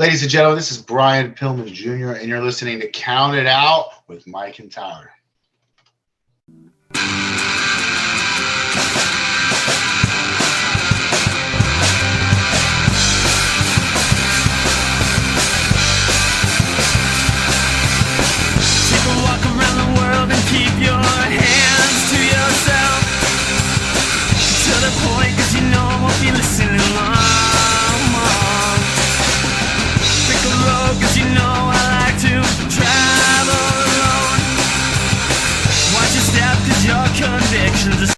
Ladies and gentlemen, this is Brian Pillman Jr., and you're listening to Count It Out with Mike and Tyler. People walk around the world and keep your hands to yourself, to the point, 'cause you know I won't be listening long. Pick a road, 'cause you know I like to travel alone. Watch your step, 'cause your convictions are...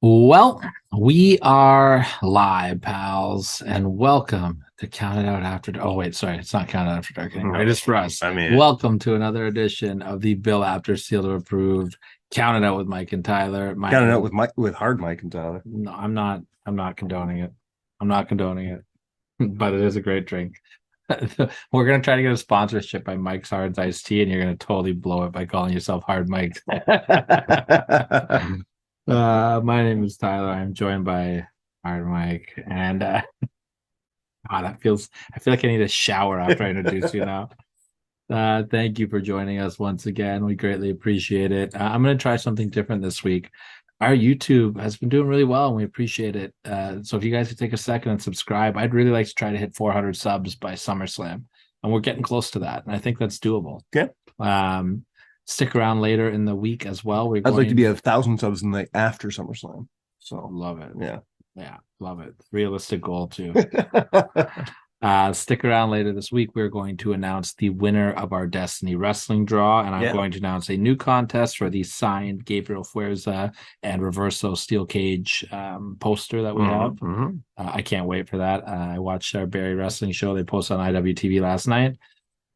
Well, we are live, pals, and welcome to Count It Out After Dark. Oh, wait, sorry, it's not Count It Out After Dark anymore. It is for us. Welcome to another edition of the Bill Apter Sealed and Approved Count It Out with Mike and Tyler. Count It Out with hard Mike and Tyler. No, I'm not condoning it. But it is a great drink. We're gonna try to get a sponsorship by Mike's Hard's Iced Tea, and you're gonna totally blow it by calling yourself Hard Mike. My name is Tyler. I'm joined by Hard Mike, and I feel like I need a shower after I introduce you now. Thank you for joining us once again. We greatly appreciate it. I'm going to try something different this week. Our YouTube has been doing really well, and we appreciate it. So if you guys could take a second and subscribe, I'd really like to try to hit 400 subs by SummerSlam, and we're getting close to that, and I think that's doable. Okay. Stick around later in the week as well. I'd like to be 1,000 subs in the after SummerSlam. So love it. Yeah, love it. Realistic goal too. Stick around later this week. We're going to announce the winner of our Destiny Wrestling draw, and I'm going to announce a new contest for the signed Gabriel Fuerza and Reverso Steel Cage poster that we have. Mm-hmm. I can't wait for that. I watched our Barry Wrestling show. They posted on IWTV last night.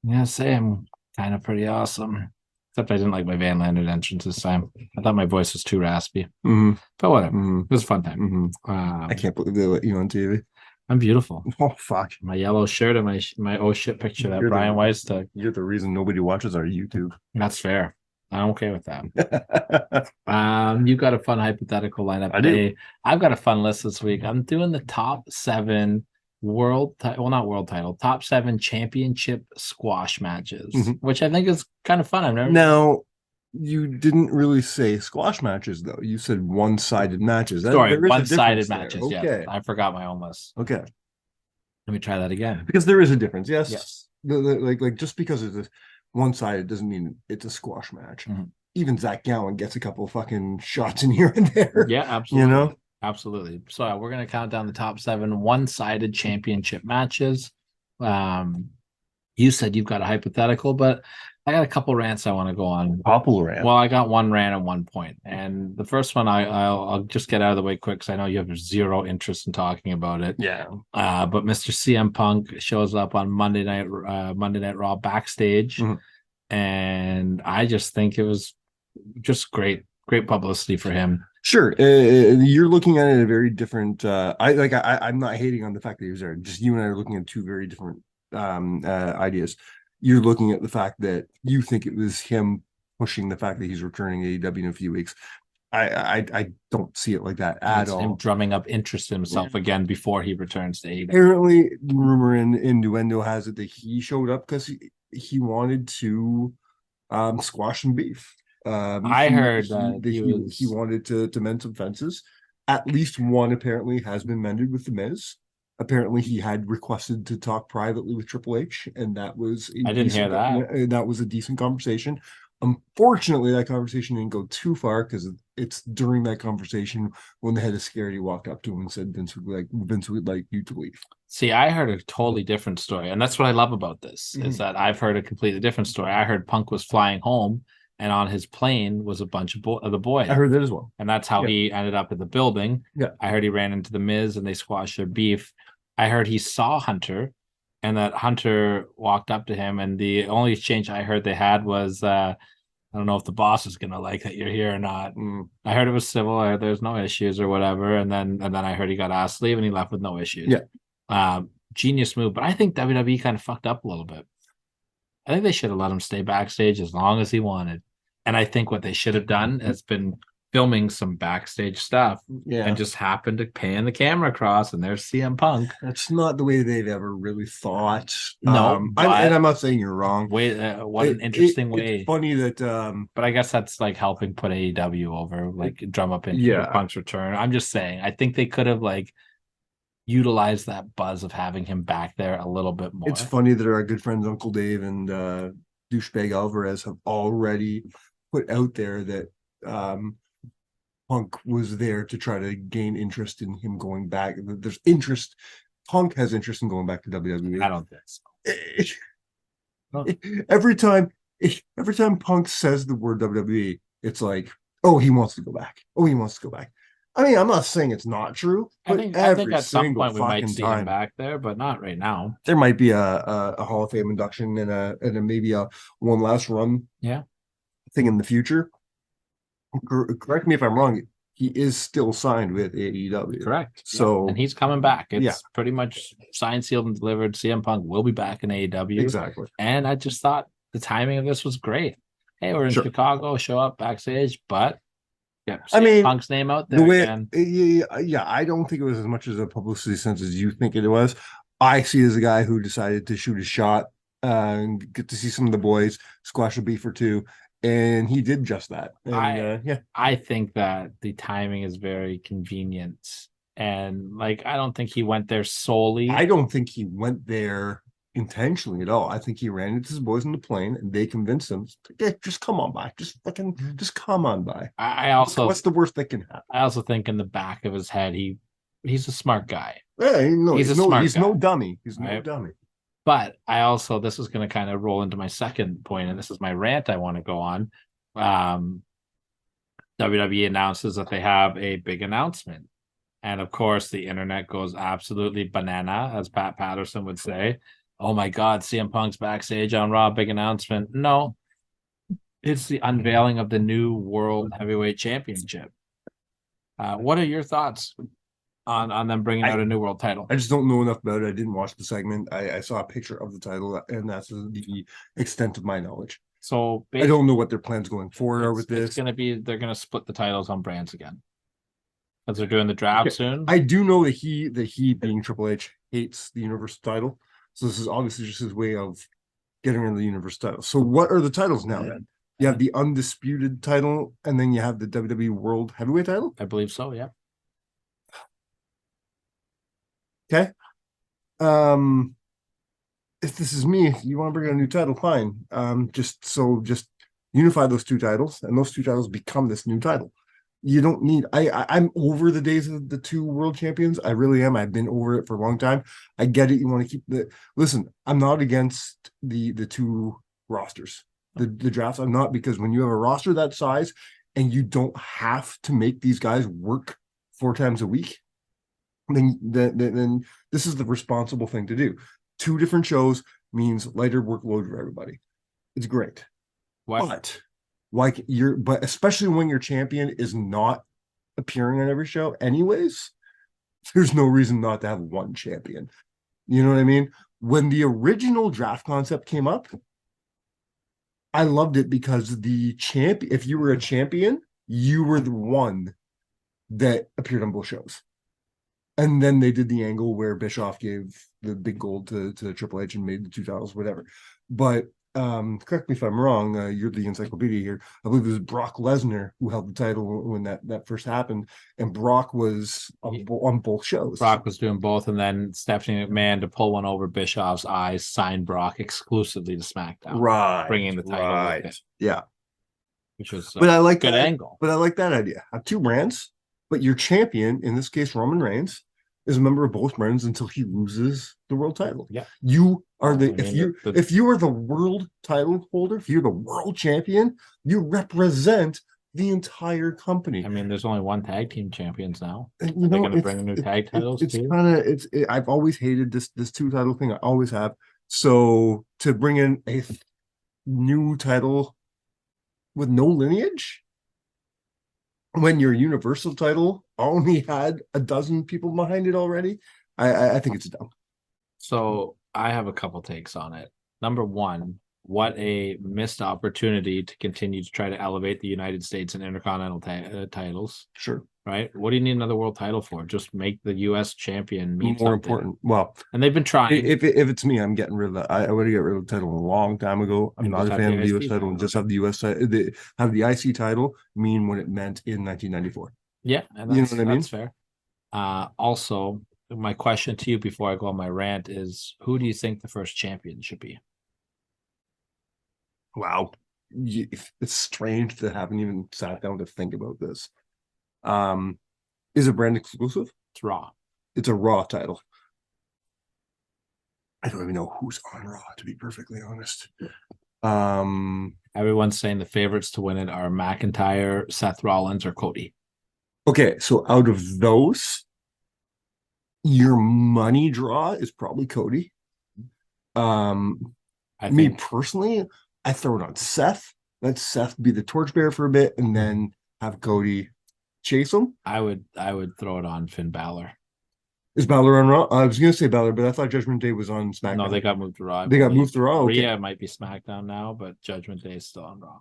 I'm gonna say I'm kind of pretty awesome. Except I didn't like my Van Landert entrance this time. I thought my voice was too raspy. Mm-hmm. But whatever. Mm-hmm. It was a fun time. Mm-hmm. I can't believe they let you on TV. I'm beautiful. Oh, fuck. My yellow shirt and my oh shit picture that Brian Weiss took. You're the reason nobody watches our YouTube. That's fair. I'm okay with that. You got a fun hypothetical lineup I today. do. I've got a fun list this week. I'm doing the top 7 top 7 championship squash matches, which I think is kind of fun. Now, you didn't really say squash matches, though. You said one-sided matches. One-sided matches. Okay. Yeah, I forgot my own list. Okay, let me try that again. Because there is a difference. Yes. Yes. Like just because it's one-sided doesn't mean it's a squash match. Mm-hmm. Even Zach Gallen gets a couple fucking shots in here and there. Yeah, absolutely. You know. Absolutely. So we're going to count down the top 7 one-sided championship matches. You said you've got a hypothetical, but I got a couple rants I want to go on. Couple rant. Well, I got one rant and one point. And the first one I'll just get out of the way quick because I know you have zero interest in talking about it. Yeah. But Mr. CM Punk shows up on Monday Night Raw backstage, and I just think it was just great publicity for him. Sure, you're looking at it in a very different. I'm not hating on the fact that he was there. Just you and I are looking at two very different ideas. You're looking at the fact that you think it was him pushing the fact that he's returning AEW in a few weeks. I don't see it like that at all. Him drumming up interest in himself again before he returns to AEW. Apparently, rumor and innuendo has it that he showed up because he wanted to squash some beef. I heard he wanted to mend some fences. At least one apparently has been mended with The Miz. Apparently, he had requested to talk privately with Triple H, and that was I didn't hear that. That was a decent conversation. Unfortunately, that conversation didn't go too far because it's during that conversation when the head of security walked up to him and said, Vince would like you to leave. See, I heard a totally different story, and that's what I love about this, is that I've heard a completely different story. I heard Punk was flying home, and on his plane was a bunch of the boys. I heard that as well. And that's how he ended up at the building. Yeah. I heard he ran into The Miz, and they squashed their beef. I heard he saw Hunter, and that Hunter walked up to him, and the only exchange I heard they had was, I don't know if the boss is going to like that you're here or not. I heard it was civil. I heard there's no issues or whatever. And then I heard he got asked to leave, and he left with no issues. Yeah. Genius move. But I think WWE kind of fucked up a little bit. I think they should have let him stay backstage as long as he wanted. And I think what they should have done has been filming some backstage stuff Yeah. and just happened to pan the camera across, and there's CM Punk. That's not the way they've ever really thought. No, and but- I'm not saying you're wrong. Wait, what an interesting way. It's funny that But I guess that's like helping put AEW over, like drum up into Yeah. Punk's return. I'm just saying, I think they could have like utilized that buzz of having him back there a little bit more. it's funny that our good friends Uncle Dave and douchebag Alvarez have already put out there that Punk was there to try to gain interest in him going back. There's interest. Punk has interest in going back to WWE. I don't think so. Every time Punk says the word WWE, it's like, oh, he wants to go back. Oh, he wants to go back. I mean, I'm not saying it's not true, I but think every at some single point we might fucking see time, him back there, but not right now. there might be a Hall of Fame induction and a maybe a one last run thing in the future. Correct me if I'm wrong. He is still signed with AEW. Correct. So and he's coming back. It's pretty much signed, sealed, and delivered. CM Punk will be back in AEW. exactly. And I just thought the timing of this was great. Hey, we're in Sure. Chicago, show up backstage, but I mean, Punk's name out there The way, again. yeah, I don't think it was as much as a publicity sense as you think it was. I see it as a guy who decided to shoot a shot and get to see some of the boys, squash a beef or two, and he did just that. And, I think that the timing is very convenient. And like I don't think he went there solely. I don't think he went there intentionally at all. I think he ran into his boys on the plane and they convinced him, yeah, just come on by. Just come on by. I also What's the worst that can happen? I also think in the back of his head he's a smart guy. Yeah, He's a smart he's guy. no dummy. He's no Right. dummy. But I also, this is going to kind of roll into my second point, and this is my rant I want to go on. WWE announces that they have a big announcement. And of course, the internet goes absolutely banana, as Pat Patterson would say. Oh my God, CM Punk's backstage on Raw, big announcement. No, it's the unveiling of the new World Heavyweight Championship. What are your thoughts on them bringing out a new world title? I just don't know enough about it. I didn't watch the segment. I saw a picture of the title, and that's the extent of my knowledge. So I don't know what their plans going forward are with It's this. going to be, they're going to split the titles on brands again. Because they're doing the draft soon. I do know that he being Triple H hates the Universal title. So this is obviously just his way of getting rid of the Universal title. So what are the titles now then? You have the undisputed title, and then you have the WWE World Heavyweight title? I believe so, yeah. Okay. If this is me, if you want to bring a new title, fine. Just unify those two titles, and those two titles become this new title. You don't need. I'm over the days of the two world champions. I really am. I've been over it for a long time. I get it. You want to keep the. Listen, I'm not against the two rosters, the drafts. I'm not, because when you have a roster that size and you don't have to make these guys work 4 times a week, then this is the responsible thing to do. 2 different shows means lighter workload for everybody. It's great. But especially when your champion is not appearing on every show anyways, there's no reason not to have one champion. You know what I mean? When the original draft concept came up, I loved it because if you were a champion, you were the one that appeared on both shows. And then they did the angle where Bischoff gave the big gold to Triple H and made the 2 titles, whatever. But correct me if I'm wrong, you're the encyclopedia here. I believe it was Brock Lesnar who held the title when that first happened, and Brock was on both shows. Brock was doing both, and then Stephanie McMahon, to pull one over Bischoff's eyes, signed Brock exclusively to SmackDown, Right, bringing the title with it, yeah. which was But I like good that angle. But I like that idea. Have 2 brands, but your champion, in this case Roman Reigns, is a member of both brands until he loses the world title. Yeah, you are if you are the world title holder, if you're the world champion, you represent the entire company. I mean, there's only 1 tag team champions now. And, They're going to bring new tag titles it's too. I've always hated this 2 title thing. I always have. So to bring in a new title with no lineage, when your Universal title only had a dozen people behind it already, I think it's dumb. So I have a couple takes on it. Number one, what a missed opportunity to continue to try to elevate the United States and Intercontinental titles. Sure. Right? What do you need another world title for? Just make the U.S. champion mean More something. important. Well, and they've been trying. If it's me, I'm getting rid of that. I would get rid of the title a long time ago. I'm And not just a have fan the of the U.S. IC title. title. Just have the U.S. title. Have the IC title mean what it meant in 1994. Yeah, and You know that's, what I mean? that's fair. Also, my question to you before I go on my rant is, who do you think the first champion should be? Wow, it's strange that I haven't even sat down to think about this. Is it brand exclusive? It's Raw. It's a Raw title. I don't even know who's on Raw, to be perfectly honest. Everyone's saying the favorites to win it are McIntyre, Seth Rollins, or Cody. Okay, so out of those, your money draw is probably Cody. Me personally, I throw it on Seth. Let Seth be the torchbearer for a bit, and then have Cody chase him. I would throw it on Finn Balor. Is Balor on Raw? I was going to say Balor, but I thought Judgment Day was on SmackDown. No, they got moved to Raw. They got moved to Raw. Okay. Rhea might be SmackDown now, but Judgment Day is still on Raw.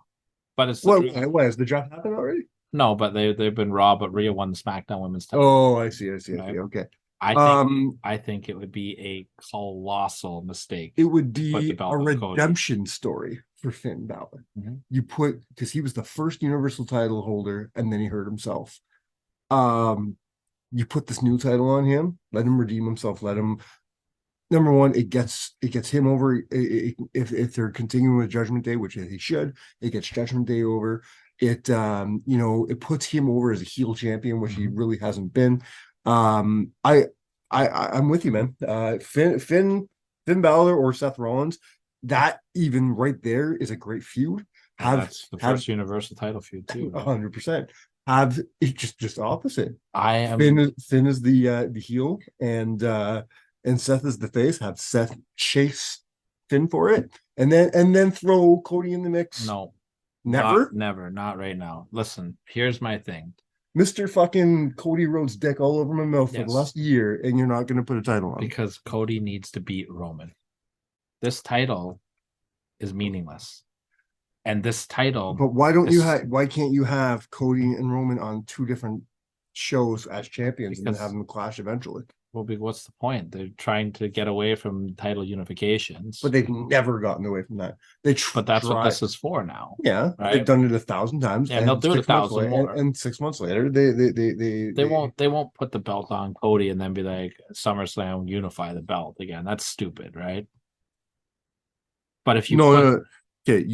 But it's what has the draft happened already? No, but they've been Raw, but Rhea won the SmackDown Women's title. Oh, I see. Right? Okay. I think it would be a colossal mistake. It would be a redemption story for Finn Balor. Mm-hmm. You put, because he was the first Universal title holder, and then he hurt himself. You put this new title on him, let him redeem himself, let him. Number one, it gets him over. If they're continuing with Judgment Day, which they should, it gets Judgment Day over. It it puts him over as a heel champion, which he really hasn't been. I'm with you, man. Finn Balor or Seth Rollins, that even right there is a great feud. That's the first Universal title feud too. 100%. Have it's just opposite. Finn is the heel, and Seth is the face. Have Seth chase Finn for it, and then throw Cody in the mix. No, never, not right now. Listen, here's my thing. Mr. fucking Cody Rhodes dick all over my mouth for the last year, and you're not going to put a title on because Cody needs to beat Roman. This title is meaningless. And this title, but why can't you have Cody and Roman on two different shows as champions and then have them clash eventually? Well, what's the point? They're trying to get away from title unifications, but they've never gotten away from that. But that's what this is for now. Yeah, right? They've done it 1,000 times. Yeah, and they'll do it 1,000 more. And 6 months later, they won't put the belt on Cody and then be like SummerSlam unify the belt again. That's stupid, right? But if you okay,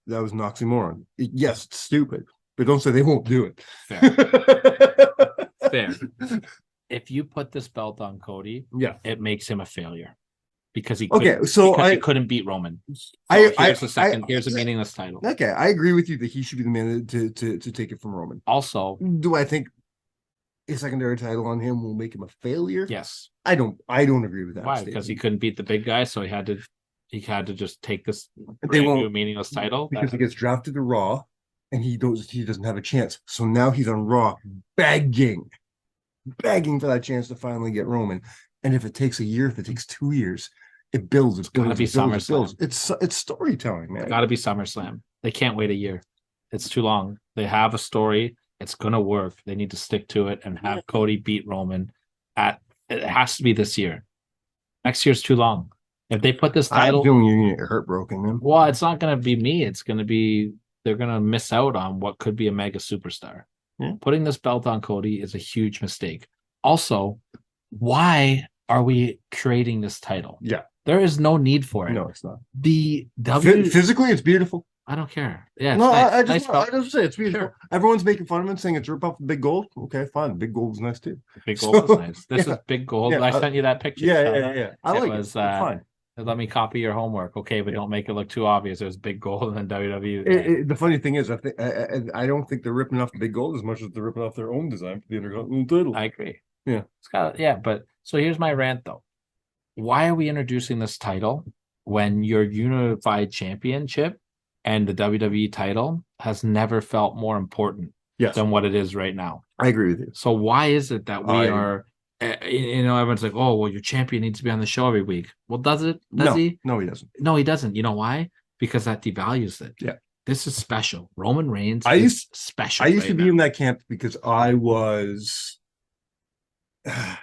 that was an oxymoron. Yes, it's stupid, but don't say they won't do it. Fair. If you put this belt on Cody, it makes him a failure because he couldn't beat Roman. So here's a meaningless title. Okay, I agree with you that he should be the man to take it from Roman. Also, do I think a secondary title on him will make him a failure? Yes. I don't agree with that. Why? Because he couldn't beat the big guy, so he had to just take this meaningless title because he gets drafted to Raw, and he doesn't have a chance. So now he's on Raw, begging for that chance to finally get Roman. And if it takes a year, if it takes 2 years, it builds. It's got to be SummerSlam. It's storytelling, man. It's got to be SummerSlam. They can't wait a year. It's too long. They have a story. It's gonna work. They need to stick to it and have Cody beat Roman. It has to be this year. Next year's too long. If they put this title, I'm feeling you're gonna get heartbroken, man. Well, it's not gonna be me. It's gonna be they're gonna miss out on what could be a mega superstar. Yeah. Putting this belt on Cody is a huge mistake. Also, why are we creating this title? Yeah, there is no need for it. No, it's not. Physically, it's beautiful. I don't care. Yeah, no, nice. I just say it's beautiful. Sure. Everyone's making fun of it, saying it's rip off the big gold. Okay, fine. Big gold is nice too. Big gold is nice. This is big gold. I sent you that picture. Yeah. I like it. Fine. Let me copy your homework. Okay, but don't make it look too obvious. It was big gold and then WWE. The funny thing is, I don't think they're ripping off the big gold as much as they're ripping off their own design for the Intercontinental title. I agree. Yeah. But so here's my rant though. Why are we introducing this title when your unified championship and the WWE title has never felt more important than what it is right now? I agree with you. So why is it that we are, everyone's like, oh, well, your champion needs to be on the show every week. Well, does it? Does he? No, he doesn't. No, he doesn't. You know why? because that devalues it. Yeah. This is special. Roman Reigns I is special. I used right to be now. in that camp because I was, I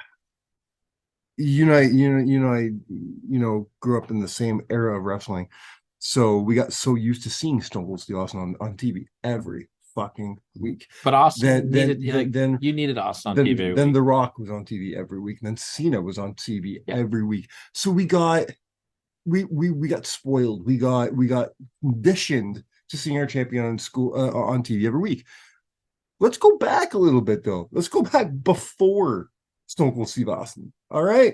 grew up in the same era of wrestling, so we got so used to seeing Stone Cold Steve Austin on TV every fucking week. But Austin Then you needed Austin on then, TV. then The Rock was on TV every week. Then Cena was on TV Yeah. every week. So we got spoiled. We got conditioned to seeing our champion on TV every week. Let's go back a little bit though. Let's go back before Stone Cold Steve Austin. All right.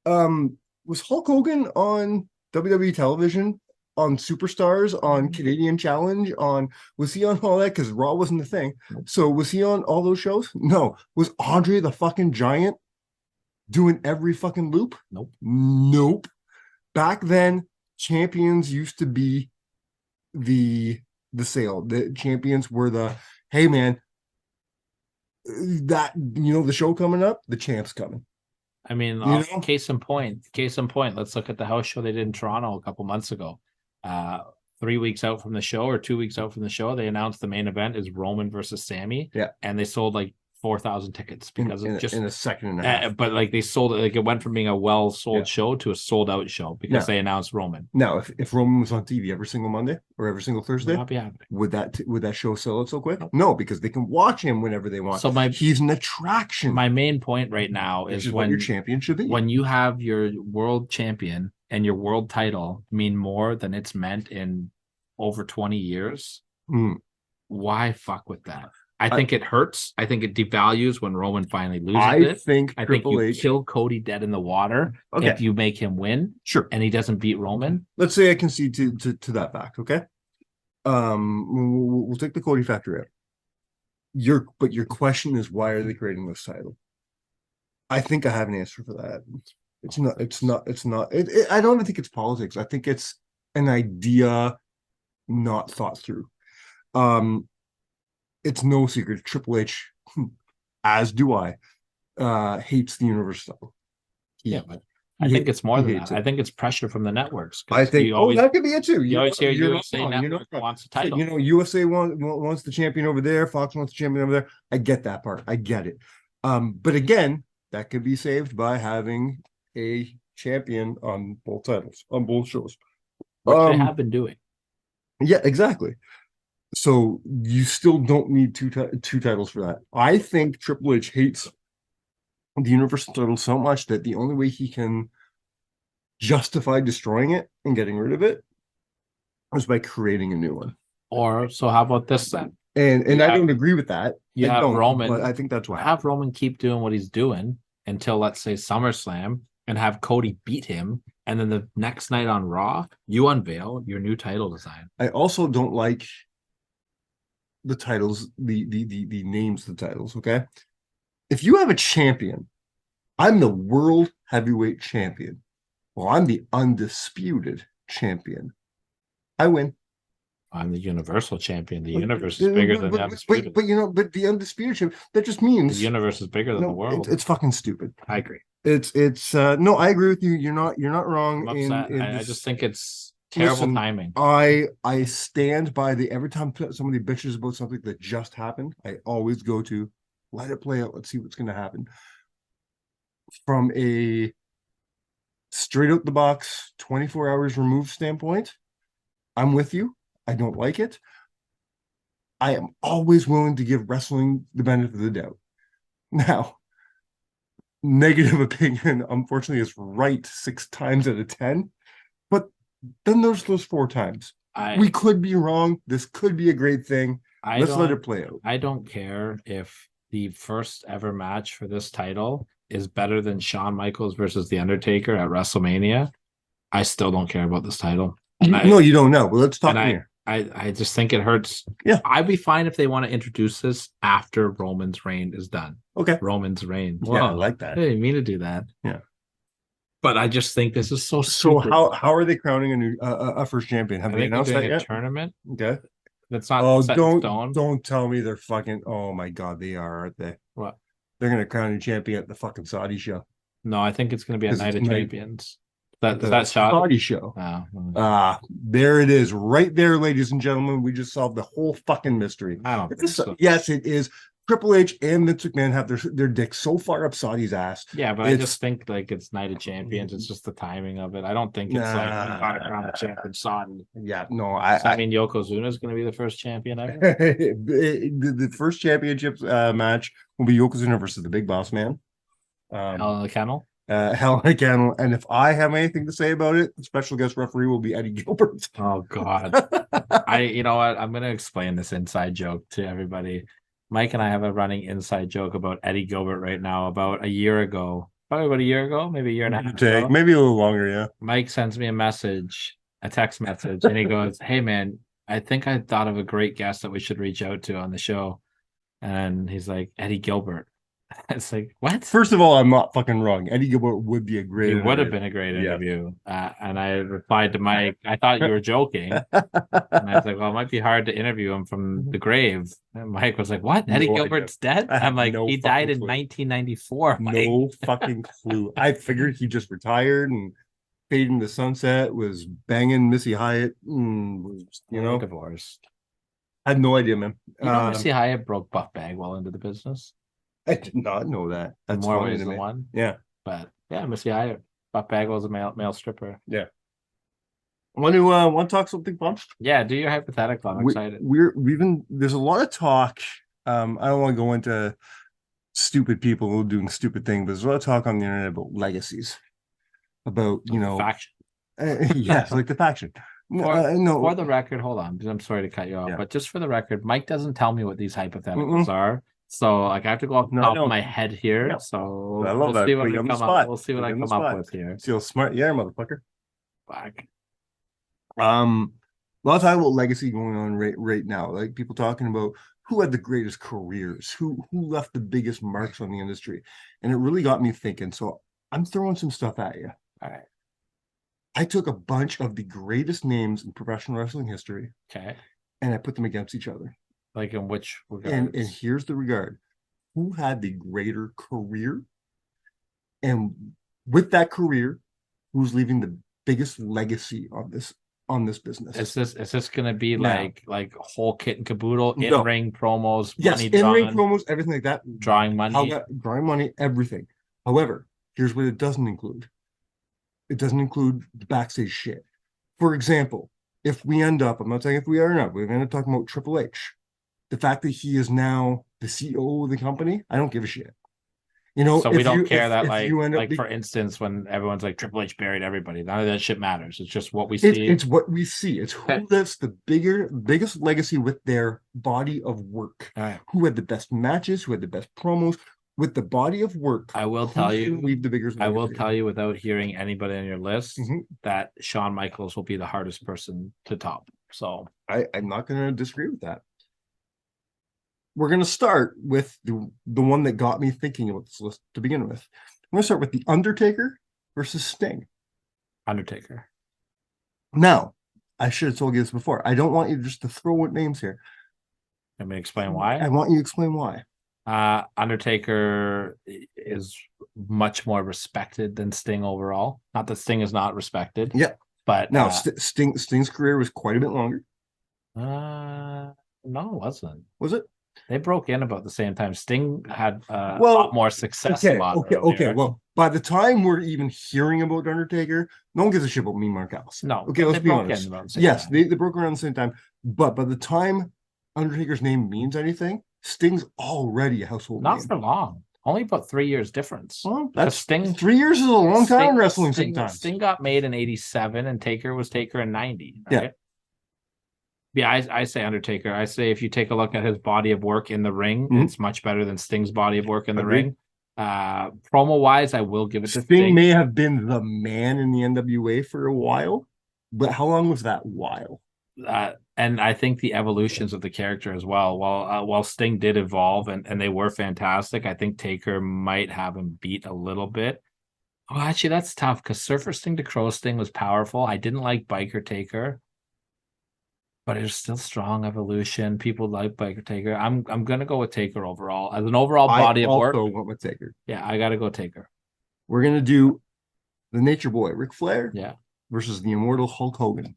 Was Hulk Hogan on WWE television, on Superstars, on Canadian Challenge, was he on all that? Because Raw wasn't the thing. So was he on all those shows? No. Was Andre the fucking Giant doing every fucking loop? Nope. Back then, champions used to be the sale. The champions were the, hey man, that the show coming up, the champ's coming. I mean, case in point, let's look at the house show they did in Toronto a couple months ago. 3 weeks out from the show, or 2 weeks out from the show, they announced the main event is Roman versus Sammy. Yeah. And they sold like 4,000 tickets because in a second and a half. But like they sold it, like it went from being a well-sold show to a sold-out show because they announced Roman. Now, if Roman was on TV every single Monday or every single Thursday, not be happening. Would that show sell out so quick? No, because they can watch him whenever they want. So he's an attraction. My main point right now is when your champion should be. When you have your world champion and your world title mean more than it's meant in over 20 years, why fuck with that? I think it hurts. I think it devalues when Roman finally loses it. I think you kill Cody dead in the water if you make him win. Sure. And he doesn't beat Roman. Let's say I concede to that fact, okay? We'll take the Cody factor out. Your question is, why are they creating this title? I think I have an answer for that. It's not. I don't even think it's politics. I think it's an idea not thought through. It's no secret Triple H, as do I, hates the Universal. But I think it's more than that. I think it's pressure from the networks. I think that could be it too. You always hear USA Network wants a title. USA wants the champion over there. Fox wants the champion over there. I get that part. I get it. But again, that could be saved by having a champion on both titles, on both shows. Which they have been doing. Yeah, exactly. So you still don't need two titles for that. I think Triple H hates the Universal title so much that the only way he can justify destroying it and getting rid of it is by creating a new one. Or so how about this then? And I don't agree with that. You have Roman, but I think that's why. Have Roman keep doing what he's doing until, let's say, SummerSlam, and have Cody beat him, and then the next night on Raw, you unveil your new title design. I also don't like the titles, the names of the titles, okay? If you have a champion, I'm the world heavyweight champion. Well, I'm the undisputed champion. I win. I'm the universal champion. The universe is bigger than the undisputed. But the undisputed champion, that just means the universe is bigger than the world. It's fucking stupid. I agree. It's no, I agree with you. You're not wrong. I just think it's terrible timing. I stand by every time somebody bitches about something that just happened, I always go to let it play out. Let's see what's going to happen. From a straight out the box, 24 hours removed standpoint, I'm with you. I don't like it. I am always willing to give wrestling the benefit of the doubt. Now, negative opinion, unfortunately, is right 6 times out of 10. But then there's those 4 times. We could be wrong. This could be a great thing. Let's let it play out. I don't care if the first ever match for this title is better than Shawn Michaels versus The Undertaker at WrestleMania. I still don't care about this title. No, you don't know. Well, let's talk here. I just think it hurts. Yeah. I'd be fine if they want to introduce this after Roman's reign is done. Okay. Roman's reign. Yeah, I like that. I didn't mean to do that. Yeah. But I just think this is so stupid. So how are they crowning a new a first champion? Have they announced that yet? Tournament. Okay. That's not set in stone. Don't tell me they're fucking. Oh my god, they are, aren't they? What? They're gonna crown a champion at the fucking Saudi show. No, I think it's gonna be a Night of Champions. that shot? Saudi show. Oh, There it is, right there, ladies and gentlemen. We just solved the whole fucking mystery. I don't think so. Yes, it is. Triple H and Vince McMahon have their dicks so far up Saudi's ass. Yeah, but I just think like it's Night of Champions. It's just the timing of it. I don't think it's like we got to crown the champion Saudi. Yeah, no, I mean Yokozuna is going to be the first champion ever. the first championship match will be Yokozuna versus the Big Boss Man. Hell in the Kennel. Hell in a Kennel. And if I have anything to say about it, the special guest referee will be Eddie Gilbert. Oh God. You know what? I'm going to explain this inside joke to everybody. Mike and I have a running inside joke about Eddie Gilbert right now. About a year ago, probably about a year ago, maybe a year and a half ago. Maybe a little longer, yeah. Mike sends me a text message, and he goes, "Hey man, I think I thought of a great guest that we should reach out to on the show." And he's like, Eddie Gilbert. It's like, what? First of all, I'm not fucking wrong. Eddie Gilbert would be a great interview. Would have been a great interview. And I replied to Mike, I thought you were joking. And I was like, well, it might be hard to interview him from the grave. And Mike was like, what? Eddie Gilbert's dead? I'm like, he died in 1994. Mike. No fucking clue. I figured he just retired and faded into the sunset, was banging Missy Hyatt, divorced. I had no idea, man. Missy Hyatt broke Buff Bagwell into the business. I did not know that. That's more ways than one. Yeah. But yeah, Missy Hyatt. Buff Bagwell's a male stripper. Yeah. Want to talk something, Bob? Yeah, do your hypothetical. I'm excited. There's a lot of talk. I don't want to go into stupid people doing stupid things, but there's a lot of talk on the internet about legacies. About, faction. Yes, like the faction. For the record, hold on, because I'm sorry to cut you off, but just for the record, Mike doesn't tell me what these hypotheticals are. So like I have to go off the top of my head here. No. So I love that. We'll see what I come up with here. See how smart you are, motherfucker. Fuck. A lot of talk about legacy going on right now. Like people talking about who had the greatest careers, who left the biggest marks on the industry. And it really got me thinking. So I'm throwing some stuff at you. All right. I took a bunch of the greatest names in professional wrestling history. Okay. And I put them against each other. Like in which regard? And here's the regard. Who had the greater career? And with that career, who's leaving the biggest legacy on this business? Is this gonna be like whole kit and caboodle, in-ring promos, yes, in-ring promos, everything like that. Drawing money, everything. However, here's what it doesn't include. It doesn't include the backstage shit. For example, if we end up, I'm not saying if we are or not, we're going to talk about Triple H. The fact that he is now the CEO of the company, I don't give a shit. So we don't care that for instance, when everyone's like Triple H buried everybody, none of that shit matters. It's just what we see. It's what we see. It's who lifts the biggest legacy with their body of work. Right. Who had the best matches, who had the best promos. With the body of work, I will tell you, leave the biggest legacy. I will tell you without hearing anybody on your list that Shawn Michaels will be the hardest person to top. So I'm not going to disagree with that. We're going to start with the one that got me thinking about this list to begin with. I'm going to start with the Undertaker versus Sting. Undertaker. Now, I should have told you this before. I don't want you just to throw out names here. Let me explain why. I want you to explain why. Undertaker is much more respected than Sting overall. Not that Sting is not respected. Yeah. But now Sting's career was quite a bit longer. No, it wasn't. Was it? They broke in about the same time. Sting had a lot more success. Okay. Well, by the time we're even hearing about Undertaker, no one gives a shit about Mean Mark Ellis. No. Okay, let's be honest. Yes, they broke around the same time. But by the time Undertaker's name means anything, Sting's already a household name. Not for long. Only about 3 years difference. Well, that's Sting. 3 years is a long time in wrestling sometimes. Sting got made in 87 and Taker was Taker in 90. Right? Yeah, I say Undertaker. I say if you take a look at his body of work in the ring, it's much better than Sting's body of work in the ring. Promo-wise, I will give it to Sting. Sting may have been the man in the NWA for a while, but how long was that while? And I think the evolutions of the character as well. While Sting did evolve and they were fantastic, I think Taker might have him beat a little bit. Oh, actually, that's tough because Surfer Sting to Crow Sting was powerful. I didn't like Biker Taker, but it was still strong evolution. People like Biker Taker. I'm gonna go with Taker overall as an overall body of work. I also went with Taker. Yeah, I gotta go Taker. We're gonna do the Nature Boy, Ric Flair, Yeah. versus the immortal Hulk Hogan.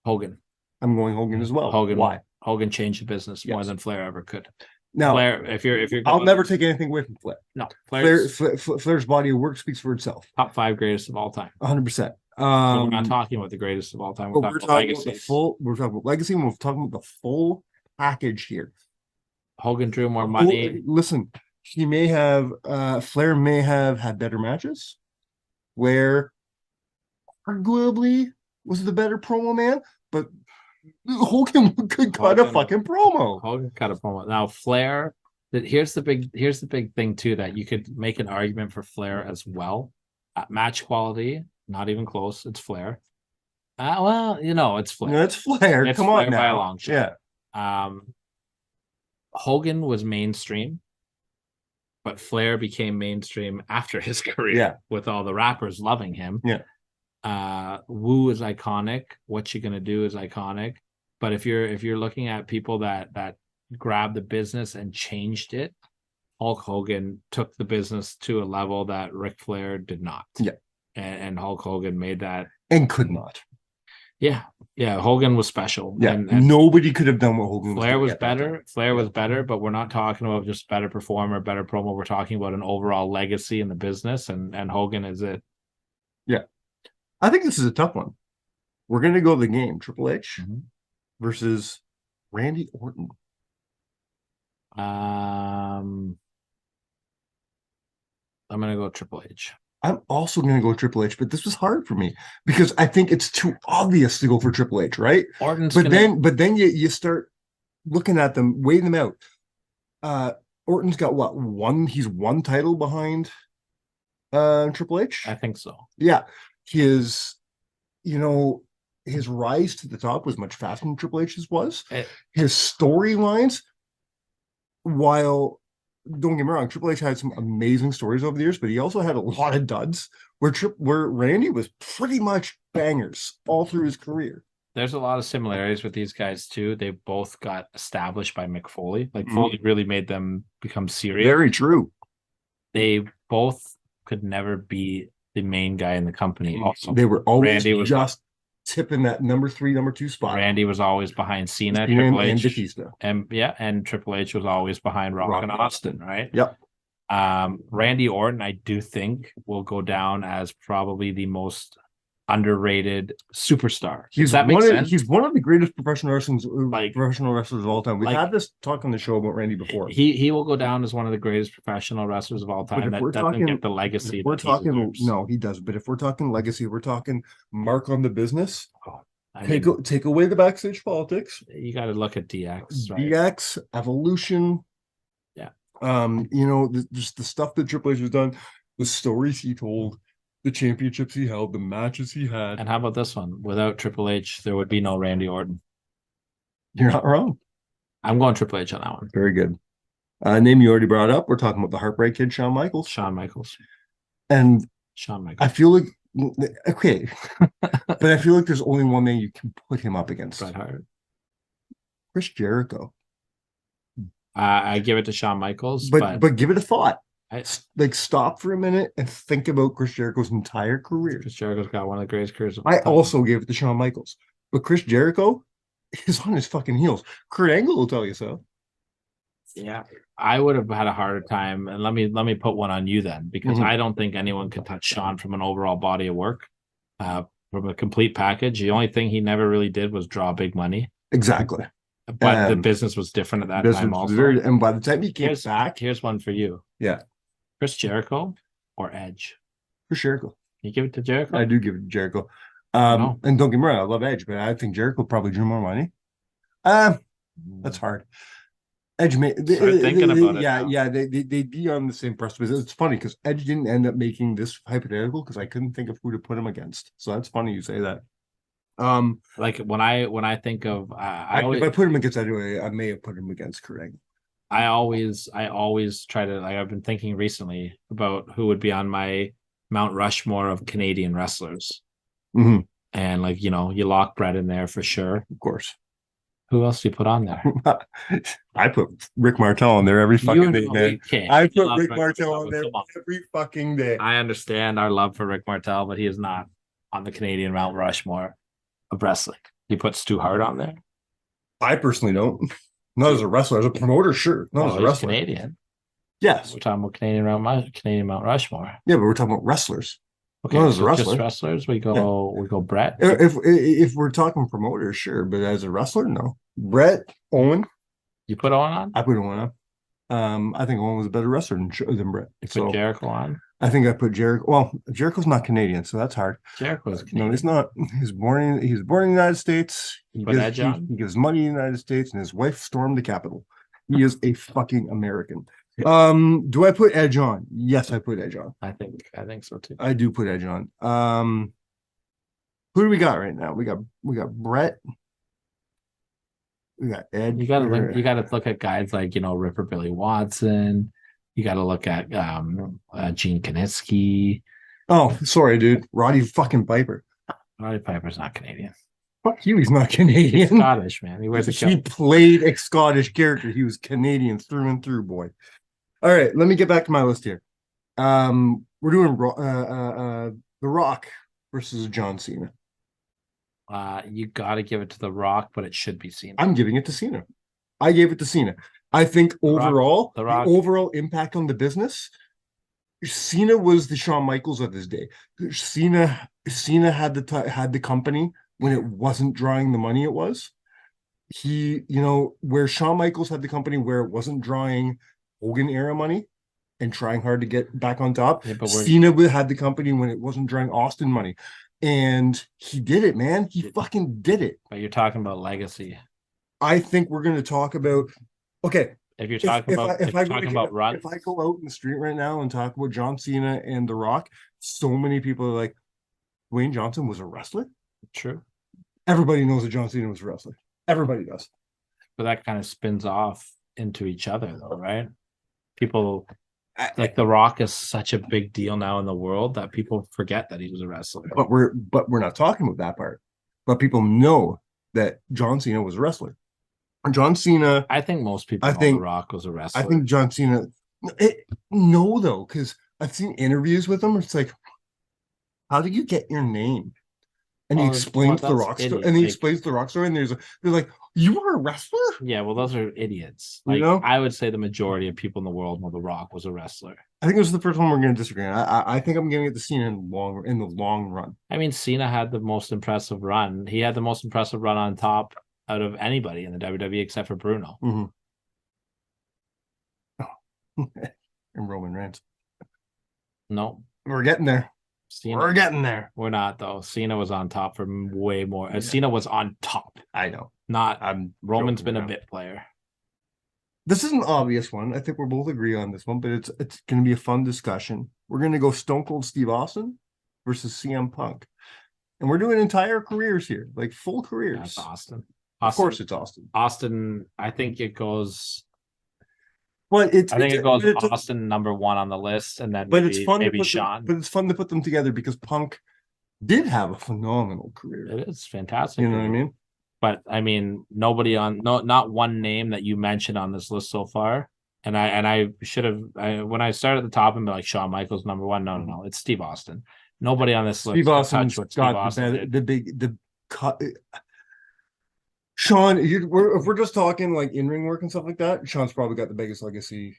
Hogan. I'm going Hogan as well. Hogan. Why? Hogan changed the business more Yes. than Flair ever could. Now, Flair, if you're I'll going, never take anything away from Flair. no, Flair's body of work speaks for itself. top 5 greatest of all time. 100%. But we're not talking about the greatest of all time. We're But talking about legacies. we're talking about legacy, and we're talking about the full package here. Hogan drew more money. Listen, he may have Flair may have had better matches, where arguably was the better promo man, but Hogan could cut a fucking promo. Hogan cut a promo. Now Flair, here's the big thing too, that you could make an argument for Flair as well. Match quality, not even close. It's Flair. Well, it's Flair. No, it's Flair. It's Come Flair on now. by a long shot. Yeah. Hogan was mainstream, but Flair became mainstream after his career. Yeah. With all the rappers loving him. Yeah. Woo is iconic. What You Gonna Do is iconic. But if you're looking at people that grabbed the business and changed it, Hulk Hogan took the business to a level that Ric Flair did not. Yeah. And Hulk Hogan made that. And could not. Yeah. Hogan was special. Yeah. And nobody could have done what Hogan Flair was doing. better. Flair was better, but we're not talking about just better performer, better promo. We're talking about an overall legacy in the business, and Hogan is it. Yeah. I think this is a tough one. We're going to go the game. Triple H versus Randy Orton. I'm going to go Triple H. I'm also going to go Triple H, but this was hard for me because I think it's too obvious to go for Triple H, right? But then you start looking at them, weighing them out. Orton's got what, one? He's one title behind Triple H. I think so. Yeah, his rise to the top was much faster than Triple H's was. His storylines, while don't get me wrong, Triple H had some amazing stories over the years, but he also had a lot of duds where Randy was pretty much bangers all through his career. There's a lot of similarities with these guys too. They both got established by Mick Foley. Like Foley really made them become serious. Very true. They both could never be the main guy in the company. Also, they were always Randy was just tipping that number 3, number 2 spot. Randy was always behind Cena, Triple H, and Batista. And Triple H was always behind Rock and Austin, right? Yep. Randy Orton, I do think, will go down as probably the most underrated superstar. He's one of the greatest professional wrestlers of all time. We've had this talk on the show about Randy before. He will go down as one of the greatest professional wrestlers of all time. That doesn't get the legacy. He does. But if we're talking legacy, we're talking mark on the business. Take away the backstage politics. You got to look at DX, right? DX, Evolution. Yeah. Just the stuff that Triple H has done, the stories he told, the championships he held, the matches he had. And how about this one? Without Triple H, there would be no Randy Orton. You're not wrong. I'm going Triple H on that one. Very good. Name you already brought up. We're talking about the Heartbreak Kid, Shawn Michaels. And Shawn Michaels. I feel like, okay, but I feel like there's only one man you can put him up against. Bret Hart. Chris Jericho. I give it to Shawn Michaels. But give it a thought. Stop for a minute and think about Chris Jericho's entire career. Chris Jericho's got one of the greatest careers of all time. Also gave it to Shawn Michaels. But Chris Jericho is on his fucking heels. Kurt Angle will tell you so. Yeah, I would have had a harder time. And let me put one on you then, because I don't think anyone could touch Shawn from an overall body of work, from a complete package. The only thing he never really did was draw big money. Exactly. But the business was different at that time also. And by the time he came back... Here's one for you. Yeah. Chris Jericho or Edge? Chris Jericho. You give it to Jericho? I do give it to Jericho. And don't get me wrong, I love Edge, but I think Jericho probably drew more money. That's hard. Edge made thinking about it. Yeah, they'd be on the same precipice. It's funny because Edge didn't end up making this hypothetical because I couldn't think of who to put him against. So that's funny you say that. Like when I think of if I put him against anyway, I may have put him against Kurt Angle. I always try to, like, I've been thinking recently about who would be on my Mount Rushmore of Canadian wrestlers. And you lock Bret in there for sure. Of course. Who else do you put on there? I put Rick Martel on there every fucking day, man. Okay. I put Rick Martel on there every fucking day. I understand our love for Rick Martel, but he is not on the Canadian Mount Rushmore of wrestling. He puts Stu Hart on there. I personally don't. Not as a wrestler, as a promoter, sure. Not as a He's wrestler. Canadian. Yes. We're talking about Canadian Mount Rushmore. Yeah, but we're talking about wrestlers. Okay, not as a so wrestler. just wrestlers. We go Brett. If we're talking promoters, sure, but as a wrestler, no. Brett, Owen. You put Owen on? I put Owen on. I think Owen was a better wrestler than Brett. You put Jericho on? I think I put Jericho. Well, Jericho's not Canadian, so that's hard. Jericho's Canadian. No, he's not. He was born in the United States. He gives money in the United States, and his wife stormed the Capitol. He is a fucking American. Do I put Edge on? Yes, I put Edge on. I think so too. I do put Edge on. Who do we got right now? We got Brett. We got Edge. You gotta look at guys like Ripper Billy Watson. You gotta look at Gene Kiniski. Oh, sorry, dude. Roddy fucking Piper. Roddy Piper's not Canadian. Fuck you, he's not Canadian. He's Scottish, man. He played a Scottish character. He was Canadian through and through, boy. All right, let me get back to my list here. We're doing The Rock versus John Cena. You got to give it to The Rock, but it should be Cena. I'm giving it to Cena. I gave it to Cena. I think the overall impact on the business, Cena was the Shawn Michaels of his day. Cena had the company when it wasn't drawing the money it was. He, where Shawn Michaels had the company where it wasn't drawing Hogan era money and trying hard to get back on top. Yeah, Cena had the company when it wasn't drawing Austin money. And he did it, man. He fucking did it. But you're talking about legacy. I think we're going to talk about. Okay, if you're talking about run, if I go out in the street right now and talk about John Cena and The Rock, so many people are like, Dwayne Johnson was a wrestler. True. Everybody knows that John Cena was a wrestler. Everybody does. But that kind of spins off into each other, though, right? People like The Rock is such a big deal now in the world that people forget that he was a wrestler. But we're not talking about that part. But people know that John Cena was a wrestler. John Cena. I think most people know The Rock was a wrestler. I think John Cena. No, though, because I've seen interviews with him. It's like, how did you get your name? And he explains The Rock story. And he explains The Rock story. And they're like, you were a wrestler? Yeah, well, those are idiots. I would say the majority of people in the world know The Rock was a wrestler. I think this is the first one we're going to disagree on. I think I'm giving it to Cena in the long run. I mean, Cena had the most impressive run. He had the most impressive run on top out of anybody in the WWE except for Bruno. Mm-hmm. Oh. And Roman Reigns. No. We're getting there. We're getting there. We're not, though. Cena was on top for way more. Yeah. Cena was on top. I know. Roman's been a bit player. This is an obvious one. I think we'll both agree on this one, but it's going to be a fun discussion. We're going to go Stone Cold Steve Austin versus CM Punk. And we're doing entire careers here, like full careers. That's Austin. Of course it's Austin. Austin, I think it goes... But it goes Austin number one on the list, and then maybe Shawn. But it's fun to put them together because Punk did have a phenomenal career. It is fantastic. You know what I mean? But I mean, not one name that you mentioned on this list so far. And I should have when I started at the top and be like Shawn Michaels number one. No, it's Steve Austin. Nobody on this list. Steve Austin's got the cut. Shawn, if we're just talking like in-ring work and stuff like that, Shawn's probably got the biggest legacy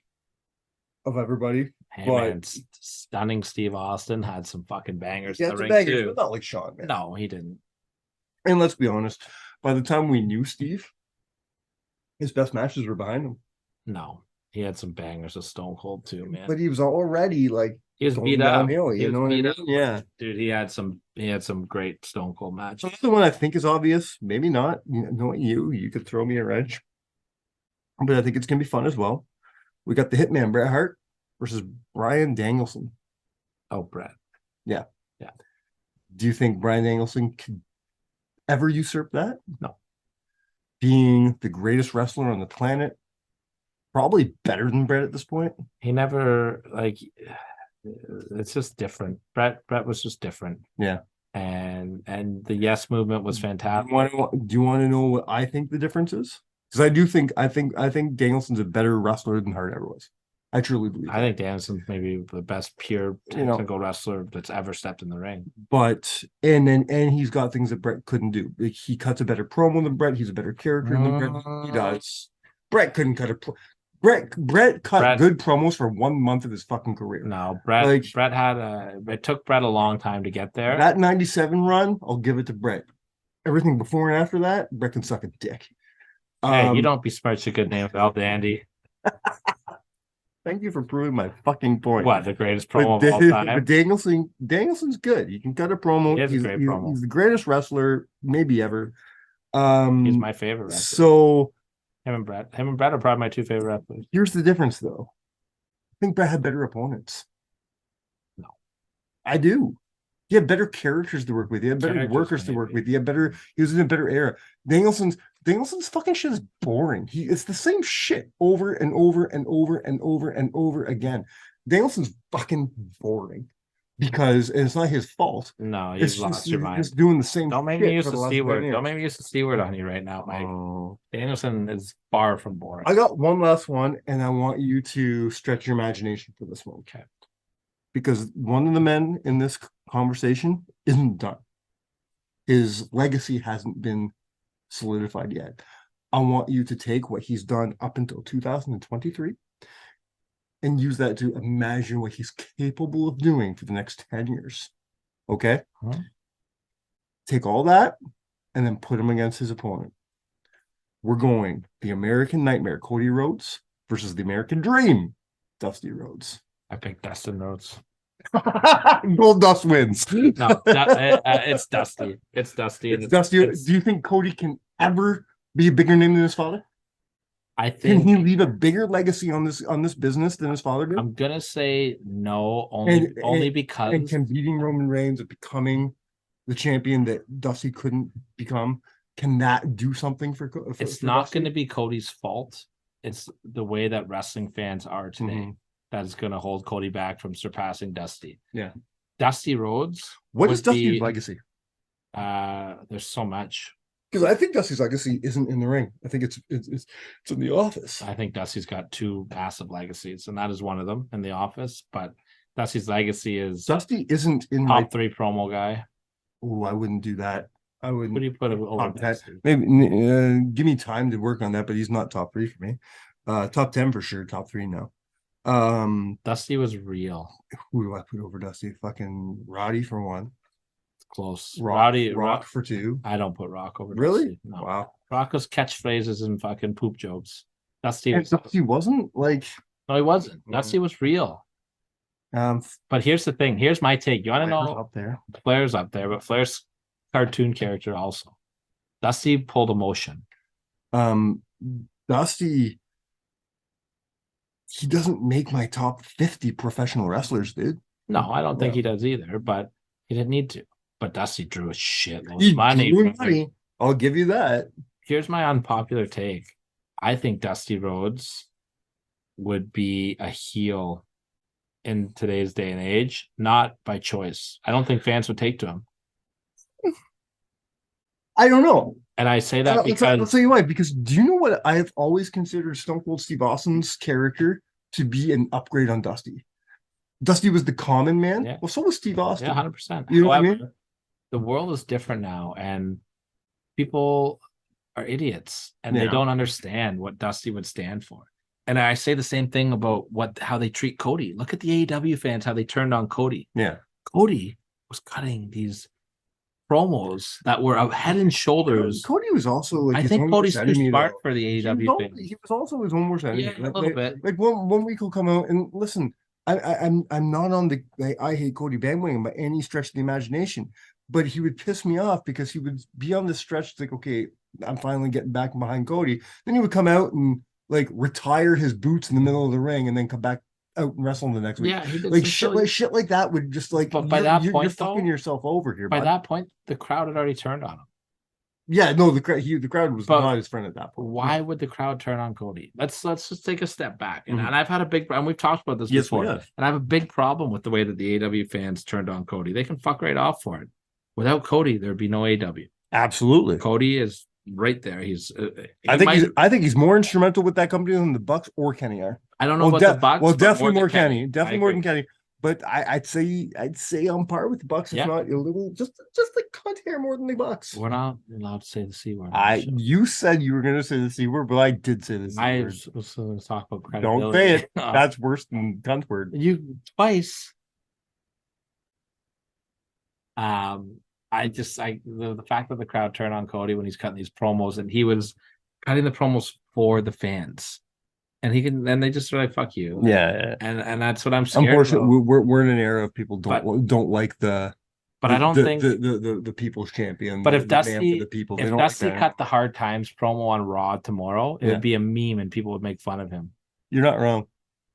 of everybody. Man, stunning Steve Austin had some fucking bangers. Yeah, bangers, but not like Shawn, man. No, he didn't. And let's be honest, by the time we knew Steve, his best matches were behind him. No, he had some bangers of Stone Cold too, man. But he was already like he was beat up. You know what I mean? Yeah, dude, he had some great Stone Cold matches. The one I think is obvious, maybe not. You could throw me a wrench, but I think it's gonna be fun as well. We got the Hitman Bret Hart versus Bryan Danielson. Oh, Bret. Yeah. Do you think Bryan Danielson could ever usurp that? No. Being the greatest wrestler on the planet, probably better than Bret at this point. He never it's just different. Bret was just different. Yeah. And and the yes movement was fantastic. Do you want to know what I think the difference is? Because I think Danielson's a better wrestler than Hart ever was. I truly believe I think Danielson's maybe the best pure technical wrestler that's ever stepped in the ring. But and he's got things that Brett couldn't do. Like, he cuts a better promo than Brett. He's a better character than Brett. He does. Brett couldn't cut a Brett cut good promos for 1 month of his fucking career. No, Brett had it took Brett a long time to get there. That 97 run, I'll give it to Brett. Everything before and after that, Brett can suck a dick. Hey, you don't besmirch a good name without Dandy. Thank you for proving my fucking point. What, the greatest promo of all time? But Danielson's good. He can cut a promo. He's a great promo. He's the greatest wrestler maybe ever. He's my favorite wrestler. So him and Brett are probably my two favorite wrestlers. Here's the difference, though. I think Brett had better opponents. No, I do. He had better characters to work with. He had better workers to work with. He was in a better era. Danielson's fucking shit is boring. It's the same shit over and over and over and over and over again. Danielson's fucking boring because it's not his fault. No, you've lost your mind. He's doing the same. Don't make me use the C word. Don't make me use the C word on you right now, Mike. Danielson is far from boring. I got one last one, and I want you to stretch your imagination for this one, okay? Because one of the men in this conversation isn't done. His legacy hasn't been solidified yet. I want you to take what he's done up until 2023 and use that to imagine what he's capable of doing for the next 10 years. Okay? Take all that and then put him against his opponent. We're going the American Nightmare, Cody Rhodes, versus the American Dream, Dusty Rhodes. I picked Dustin Rhodes. Gold Dust wins. No, it's Dusty. It's Dusty. It's Dusty. Do you think Cody can ever be a bigger name than his father? I think. Can he leave a bigger legacy on this business than his father did? I'm gonna say no, only because. And can beating Roman Reigns and becoming the champion that Dusty couldn't become, can that do something for it's not going to be Cody's fault. It's the way that wrestling fans are today that's going to hold Cody back from surpassing Dusty. Yeah. Dusty Rhodes. What is Dusty's legacy? There's so much. Because I think Dusty's legacy isn't in the ring. I think it's in the office. I think Dusty's got two massive legacies, and that is one of them in the office. But Dusty's legacy is Dusty isn't in top 3 promo guy. Oh, I wouldn't do that. I wouldn't. What do you put over Dusty? Maybe give me time to work on that, but he's not top 3 for me. Top 10 for sure. Top 3 now. Dusty was real. Who do I put over Dusty? Fucking Roddy for 1. Close. Rock for 2. I don't put Rock over. Really? Dusty. No. Wow. Rock was catchphrases and fucking poop jokes. Dusty wasn't like. No, he wasn't. Dusty was real. But here's the thing. Here's my take. You want to know? Up there. Flair's up there, but Flair's cartoon character also. Dusty pulled emotion. Dusty. He doesn't make my top 50 professional wrestlers, dude. No, I don't think he does either, but he didn't need to. But Dusty drew a shitload of money. I'll give you that. Here's my unpopular take. I think Dusty Rhodes would be a heel in today's day and age, not by choice. I don't think fans would take to him. I don't know. And I say that because I'll tell you why. Because do you know what I've always considered Stone Cold Steve Austin's character to be an upgrade on Dusty? Dusty was the common man. Yeah. Well, so was Steve Austin. Yeah, 100%. You know what I mean? The world is different now, and people are idiots, and they don't understand what Dusty would stand for. And I say the same thing about how they treat Cody. Look at the AEW fans, how they turned on Cody. Yeah. Cody was cutting these promos that were head and shoulders. Cody was also like, I think Cody's too smart for the AEW fans. He was also his own worst enemy. Yeah, a little bit. Like one week he'll come out and listen. I'm not on the I hate Cody bandwagon by any stretch of the imagination, but he would piss me off because he would be on this stretch. It's like, okay, I'm finally getting back behind Cody. Then he would come out and like retire his boots in the middle of the ring and then come back out and wrestle the next week. Yeah, he did like shit like that would just like. But by that point, you're fucking yourself over here. By that point, the crowd had already turned on him. Yeah, no, the crowd was not his friend at that point. Why would the crowd turn on Cody? Let's just take a step back. And I've had and we've talked about this before. And I have a big problem with the way that the AEW fans turned on Cody. They can fuck right off for it. Without Cody, there'd be no AW. Absolutely. Cody is right there. He's. I think he's more instrumental with that company than the Bucks or Kenny are. I don't know about the Bucks. Well, but definitely more Kenny. Kenny. Definitely more than Kenny. But I'd say on par with the Bucks, if not a little, just like cunt hair more than the Bucks. We're not allowed to say the C word. You said you were going to say the C word, but I did say the C word. I was going to talk about credibility. Don't say it. That's worse than cunt word. You twice. The fact that the crowd turned on Cody when he's cutting these promos, and he was cutting the promos for the fans. And they just are like, fuck you. Yeah. And that's what I'm scared Unfortunately, about. we're in an era of people don't like the. But I don't think the people's champion. But if Dusty, the people, if Dusty cut the Hard Times promo on Raw tomorrow, it would be a meme and people would make fun of him. You're not wrong.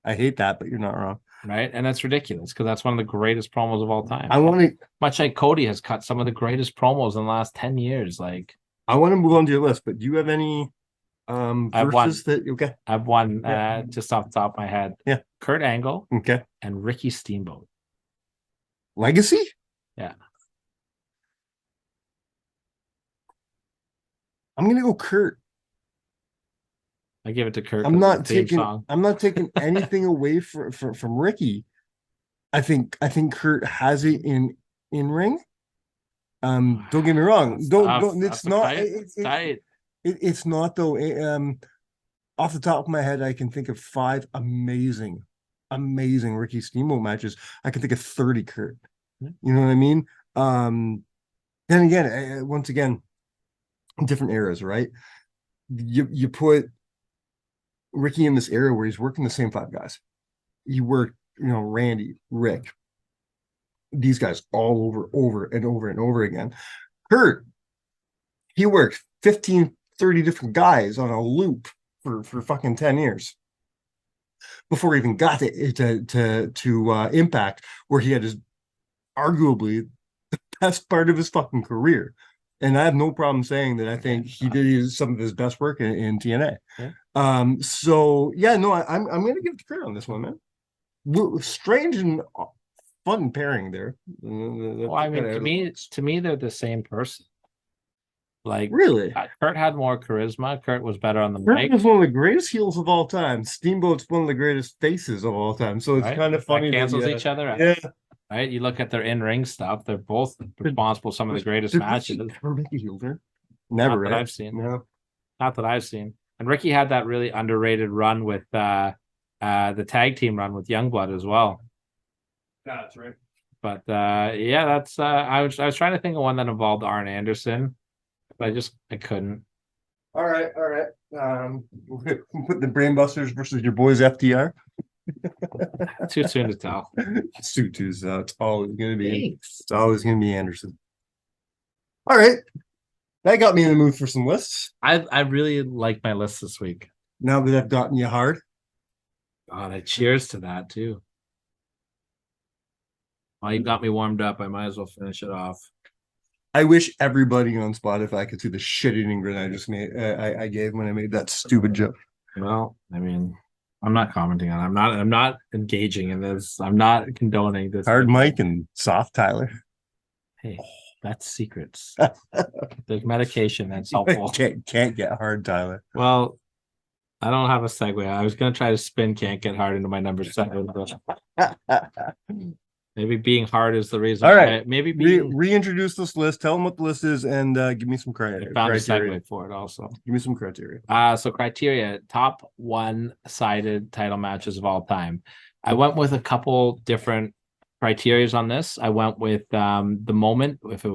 I hate that, but you're not wrong. Right, and that's ridiculous because that's one of the greatest promos of all time. I want to, much like Cody has cut some of the greatest promos in the last 10 years. Like, I want to move on to your list, but do you have any? Versus that okay. I have one just off the top of my head. Yeah. Kurt Angle. Okay. And Ricky Steamboat. Legacy? Yeah. I'm gonna go Kurt. I give it to Kurt. I'm not taking anything away from Ricky. I think Kurt has it in ring. Don't get me wrong. It's not though. Off the top of my head, I can think of 5 amazing Ricky Steamboat matches. I can think of 30 Kurt. You know what I mean? Then again, once again, different eras, right? You put Ricky in this era where he's working the same 5 guys. You work, Randy, Rick, these guys all over and over again. Kurt, he worked 15, 30 different guys on a loop for fucking 10 years before he even got to Impact, where he had his arguably the best part of his fucking career. And I have no problem saying that I think he did some of his best work in TNA. Yeah. I'm gonna give it to Kurt on this one, man. Strange and fun pairing there. Well, I mean, to me, they're the same person. Like, really, Kurt had more charisma. Kurt was better on the mic. mic. Was one of the greatest heels of all time. Steamboat's one of the greatest faces of all time. So it's kind of funny. That cancels each other out. Yeah. Right. You look at their in-ring stuff. They're both responsible for some of the greatest matches. Never make a heel turn. Never. Not that I've seen. No. Not that I've seen. And Ricky had that really underrated run with the tag team run with Youngblood as well. That's right. But that's I was trying to think of one that involved Arn Anderson, but I couldn't. All right. We'll put the Brainbusters versus your boys FTR. Too soon to tell. It's always going to be. Thanks. It's always going to be Anderson. All right, that got me in the mood for some lists. I really like my list this week. Now that I've gotten you hard. God, cheers to that too. Well, you got me warmed up. I might as well finish it off. I wish everybody on Spotify could see the shit-eating grin I just made. I gave when I made that stupid joke. Well, I mean, I'm not commenting on it. I'm not engaging in this. I'm not condoning this. Hard Mike and soft Tyler. Hey, that's secrets. There's medication that's helpful. Can't get hard, Tyler. Well, I don't have a segue. I was going to try to spin Can't Get Hard into my number 7. But maybe being hard is the reason. All right. Maybe reintroduce this list. Tell them what the list is and give me some criteria. I found a segue for it also. Give me some criteria. So criteria, top one-sided title matches of all time. I went with a couple different criterias on this. I went with the moment, if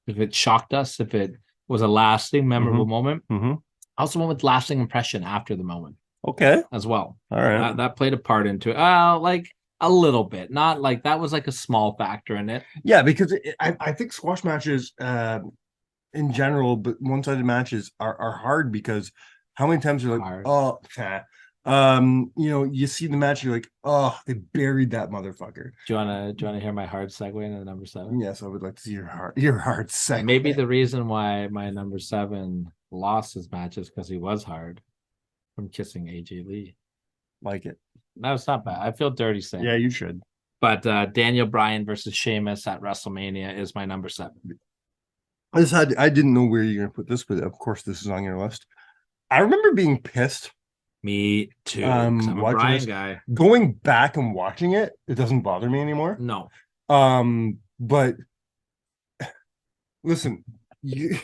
it shocked us, if it was a lasting, memorable moment. Mm-hmm. I also went with lasting impression after the moment. Okay. As well. All right. That played a part into it. Like a little bit. Not like that was like a small factor in it. Yeah, because I think squash matches in general, but one-sided matches are hard because how many times you're like, you see the match, you're like, oh, they buried that motherfucker. Do you wanna hear my hard segue into number 7? Yes, I would like to see your hard segue. Maybe the reason why my number 7 lost his match is because he was hard from kissing AJ Lee. Like it. No, it's not bad. I feel dirty saying. Yeah, you should. But Daniel Bryan versus Sheamus at WrestleMania is my number 7. I didn't know where you're going to put this, but of course this is on your list. I remember being pissed. Me too. 'Cause I'm a Watching Bryan this. guy. Going back and watching it, it doesn't bother me anymore. No. But listen, you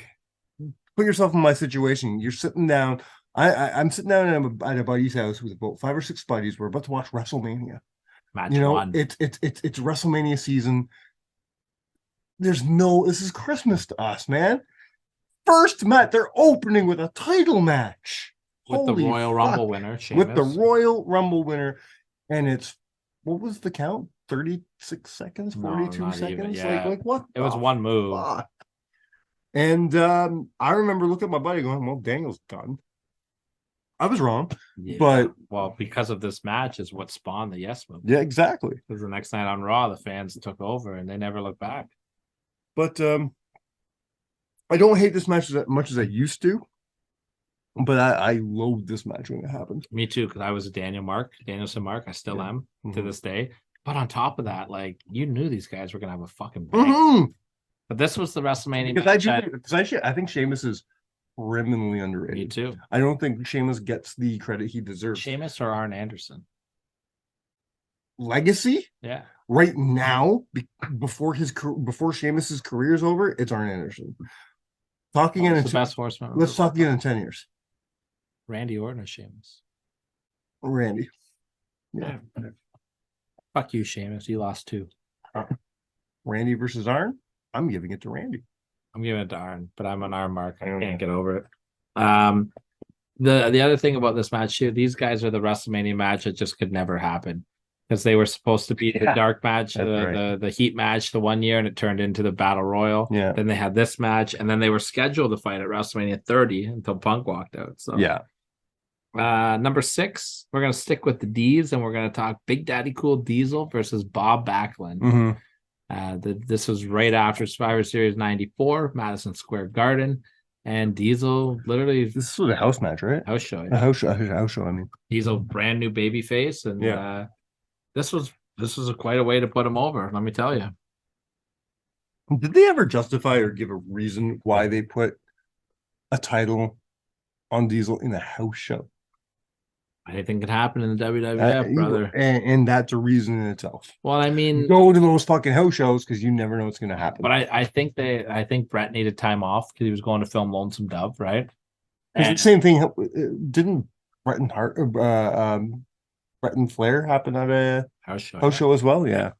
put yourself in my situation. You're sitting down. I'm sitting down at a buddy's house with about 5 or 6 buddies. We're about to watch WrestleMania. Match You know, one. it's WrestleMania season. This is Christmas to us, man. First match, they're opening with a title match with the Royal Rumble winner, Sheamus. With the Royal Rumble winner, and it's what was the count? 36 seconds, 42 seconds. Even, yeah. Like what? It was one move. Fuck? And I remember looking at my buddy going, "Well, Daniel's done." I was wrong, but because of this match is what spawned the yes move. Yeah, exactly. Because the next night on Raw, the fans took over and they never looked back. But I don't hate this match as much as I used to. But I loathed this match when it happened. Me too, because I was a Danielson Mark. I still am to this day. But on top of that, like you knew these guys were gonna have a fucking bang. But this was the WrestleMania because I think Sheamus is criminally underrated. Me too. I don't think Sheamus gets the credit he deserves. Sheamus or Arn Anderson? Legacy? Yeah. Right now, before Sheamus's career is over, it's Arn Anderson. Talking in the best horseman. Let's talk again in 10 years. Randy Orton or Sheamus? Randy. Yeah. Fuck you, Sheamus. You lost 2. Randy versus Arn? I'm giving it to Randy. I'm giving it to Arn, but I'm an Arn Mark. I can't get over it. The other thing about this match too, these guys are the WrestleMania match that just could never happen. Because they were supposed to be the dark match, the heat match the one year, and it turned into the Battle Royal. Yeah. Then they had this match, and then they were scheduled to fight at WrestleMania 30 until Punk walked out. So yeah. Number 6, we're gonna stick with the D's, and we're gonna talk Big Daddy Cool Diesel versus Bob Backlund. Mm-hmm. This was right after Survivor Series 94, Madison Square Garden, and Diesel literally. This was a house match, right? House show. Yeah. A house show. I mean, Diesel brand new baby face, and this was quite a way to put him over. Let me tell you. Did they ever justify or give a reason why they put a title on Diesel in a house show? Anything can happen in the WWF, brother. And that's a reason in itself. Well, I mean, go to those fucking house shows because you never know what's going to happen. But I think Brett needed time off because he was going to film Lonesome Dove, right? And the same thing. Didn't Bret and Flair happen at a house show as well? Yeah.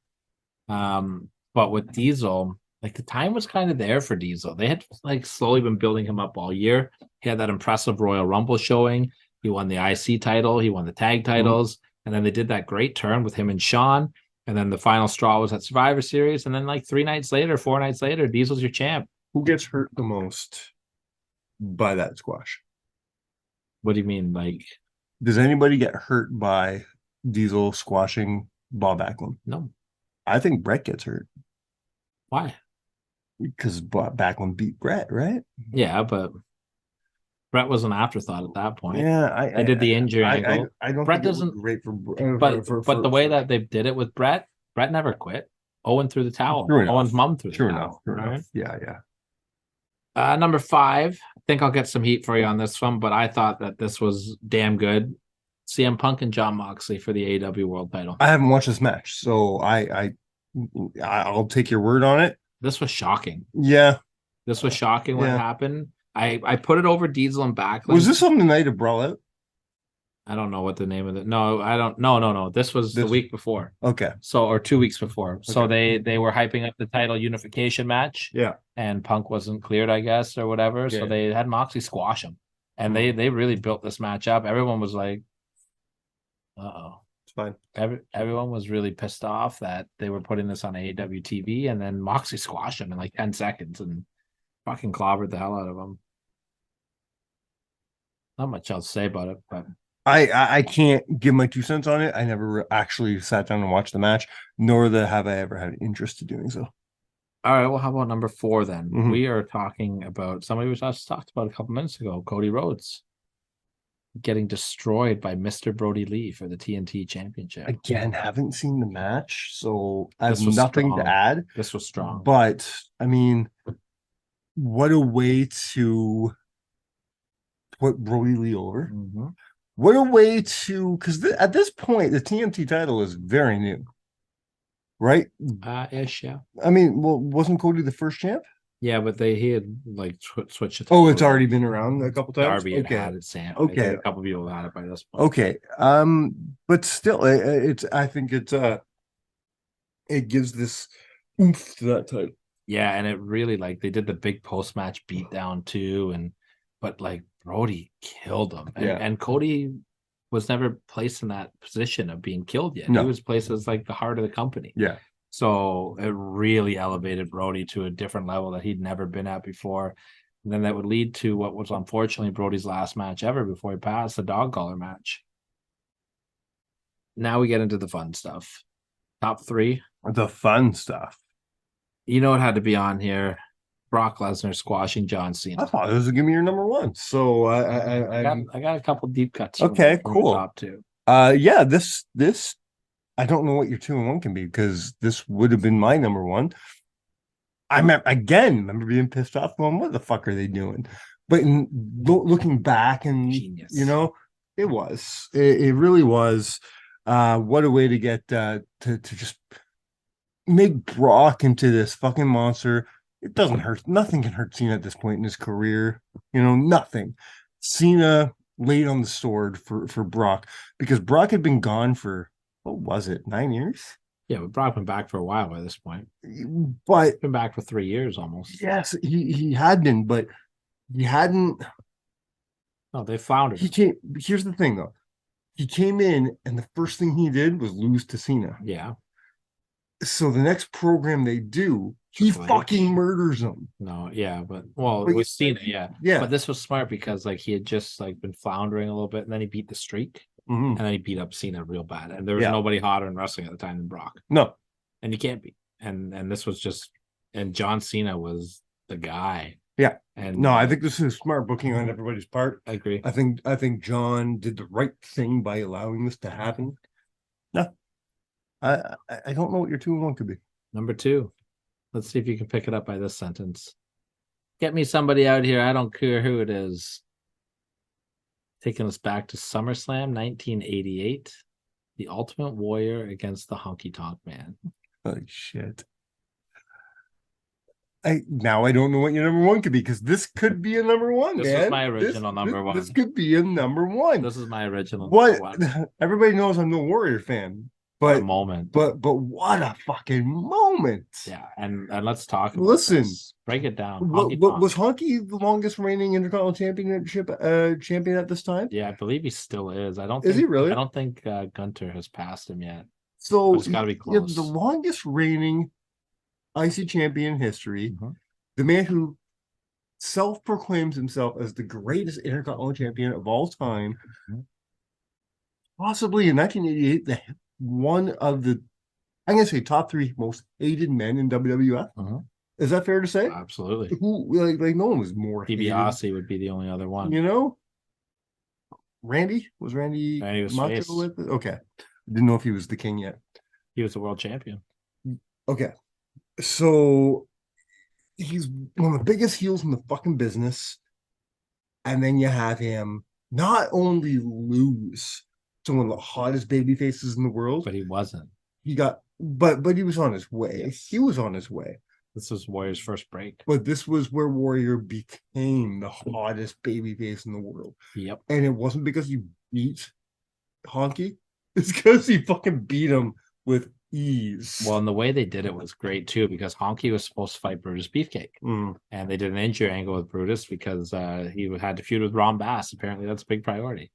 But with Diesel, like the time was kind of there for Diesel. They had like slowly been building him up all year. He had that impressive Royal Rumble showing. He won the IC title. He won the tag titles. And then they did that great turn with him and Shawn. And then the final straw was at Survivor Series. And then like 4 nights later, Diesel's your champ. Who gets hurt the most by that squash? What do you mean? Like, does anybody get hurt by Diesel squashing Bob Backlund? No. I think Bret gets hurt. Why? Because Backlund beat Bret, right? Yeah, but Bret was an afterthought at that point. Yeah, I did the injury angle. I don't. Bret think doesn't. Great But the way that they did it with Bret never quit. Owen threw the towel. Owen's mom threw the towel. True enough. Yeah. Number 5. I think I'll get some heat for you on this one, but I thought that this was damn good. CM Punk and Jon Moxley for the AEW World Title. I haven't watched this match, so I'll take your word on it. This was shocking. Yeah, this was shocking when it happened. I put it over Diesel and Backlund. Was this on the night of Brawl Out? I don't know what the name of it. No, I don't. No. This was the week before. Okay. Or 2 weeks before. Okay. So they were hyping up the title unification match. Yeah. And Punk wasn't cleared, I guess, or whatever. Yeah. So they had Moxley squash him, and they really built this match up. Everyone was like, "Uh-oh." It's fine. Everyone was really pissed off that they were putting this on AEW TV, and then Moxley squashed him in like 10 seconds and fucking clobbered the hell out of him. Not much else to say about it, but I can't give my 2 cents on it. I never actually sat down and watched the match, nor have I ever had interest in doing so. All right, well, how about number 4 then? Mm-hmm. We are talking about somebody we just talked about a couple minutes ago, Cody Rhodes. getting destroyed by Mr. Brodie Lee for the TNT Championship. Again, haven't seen the match, so I have This was nothing strong. to add. This was strong. But I mean, what a way to put Brodie Lee over. Mm-hmm. What a way to, because at this point, the TNT title is very new, right? Ish, yeah. I mean, well, wasn't Cody the first champ? Yeah, but he had like switched it. Oh, it's already been around a couple times. Darby had it, Sam. Okay. I think a couple people had it by this point. Okay. But still, I think it gives this oomph to that title. Yeah, and it really like they did the big post match beatdown too, but like Brodie killed him, and Cody was never placed in that position of being killed yet. No. He was placed as like the heart of the company. Yeah. So it really elevated Brodie to a different level that he'd never been at before. And then that would lead to what was unfortunately Brodie's last match ever before he passed, the dog collar match. Now we get into the fun stuff. Top three. The fun stuff. You know it had to be on here. Brock Lesnar squashing John Cena. I thought it was gonna give me your number one. So I got a couple deep cuts. Okay, cool. Top two. Yeah, this I don't know what your 2 and 1 can be, because this would have been my number one. I remember being pissed off going, what the fuck are they doing? But looking back, and Genius. you know, it really was. What a way to get to just make Brock into this fucking monster. It doesn't hurt. Nothing can hurt Cena at this point in his career. You know, nothing. Cena laid on the sword for Brock, because Brock had been gone for, what was it, 9 years? Yeah, but Brock been back for a while by this point. But Been back for 3 years almost. yes, he had been, but he hadn't. No, they floundered. Here's the thing, though. He came in, and the first thing he did was lose to Cena. Yeah. So the next program they do, he fucking murders him. No, yeah, but with Cena, yeah. But this was smart because like he had just like been floundering a little bit, and then he beat the streak, and then he beat up Cena real bad. And there was nobody hotter in wrestling at the time than Brock. No. And you can't be. And this was just, and John Cena was the guy. Yeah. And no, I think this is smart booking on everybody's part. I agree. I think John did the right thing by allowing this to happen. No. I don't know what your 2 and 1 could be. Number 2. Let's see if you can pick it up by this sentence. Get me somebody out here. I don't care who it is. Taking us back to SummerSlam 1988. The Ultimate Warrior against the Honky Tonk Man. Holy shit. I don't know what your number 1 could be, because this could be a number 1. This was my original number 1. This could be a number 1. This is my original number 1. Everybody knows I'm no Warrior fan. But what a moment. But what a fucking moment. Yeah, and let's talk about Listen. This. Break it down. Was Honky the longest reigning Intercontinental Championship champion at this time? Yeah, I believe he still is. Is he really? I don't think Gunter has passed him yet. So it's got to be close. The longest reigning IC champion in history, the man who self-proclaims himself as the greatest Intercontinental champion of all time, possibly in 1988, one of the, I'm going to say, top 3 most hated men in WWF. Is that fair to say? Absolutely. Who like no one was more DiBiase would be the only other one. You know? Randy was Macho face. With it? Okay. Didn't know if he was the king yet. He was the world champion. Okay. So he's one of the biggest heels in the fucking business. And then you have him not only lose to one of the hottest baby faces in the world, but he wasn't. He got, but he was on his way. Yes. He was on his way. This was Warrior's first break. But this was where Warrior became the hottest babyface in the world. Yep. And it wasn't because he beat Honky. It's because he fucking beat him with ease. Well, and the way they did it was great too, because Honky was supposed to fight Brutus Beefcake. And they did an injury angle with Brutus because he had to feud with Ron Bass. Apparently that's a big priority.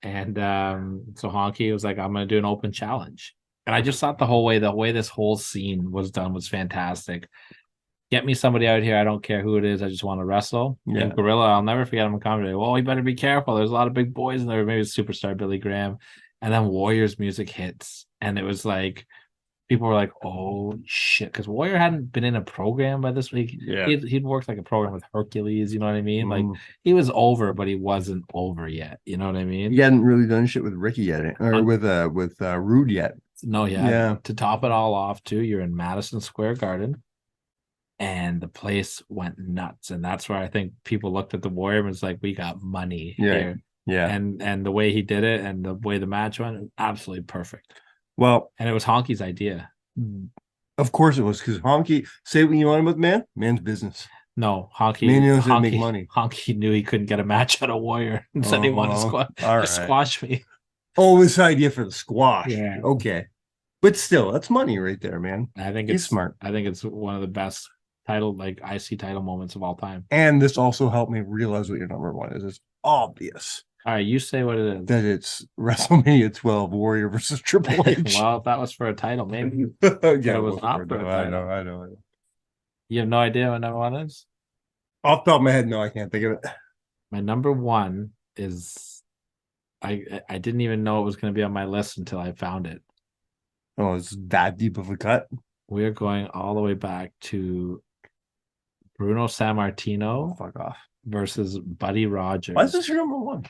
And so Honky was like, I'm going to do an open challenge. And I just thought the way this whole scene was done was fantastic. Get me somebody out here. I don't care who it is. I just want to wrestle. Yeah. And Gorilla, I'll never forget him in comedy. Well, you better be careful. There's a lot of big boys in there. Maybe it's superstar Billy Graham. And then Warrior's music hits. And it was like, people were like, "Oh shit," because Warrior hadn't been in a program by this week. Yeah. He'd worked like a program with Hercules. You know what I mean? Like Mhm. he was over, but he wasn't over yet. You know what I mean? He hadn't really done shit with Ricky yet, or with Rude yet. No, Yeah. To top it all off, too, you're in Madison Square Garden, and the place went nuts, and that's where I think people looked at the Warrior and was like, "We got money Yeah. here." Yeah. And the way he did it, and the way the match went, absolutely perfect. Well, And it was Honky's idea. of course it was, because Honky, say what you want about man, man's business. No, Honky. Man knows how to make money. Honky knew he couldn't get a match out of Warrior and said he wanted to squash me. Oh, this idea for the squash. Yeah. Okay. But still, that's money right there, man. I think He's smart. I think it's one of the best IC title moments of all time. And this also helped me realize what your number one is. It's obvious. All right, you say what it is. That it's WrestleMania 12, Warrior versus Triple H. Well, if that was for a title, maybe. Yeah, it was not for a title. I know. You have no idea what number one is? Off the top of my head, no, I can't think of it. My number one is I didn't even know it was going to be on my list until I found it. Oh, it's that deep of a cut. We are going all the way back to Bruno Sammartino Fuck off. versus Buddy Rogers. Why is this your number one?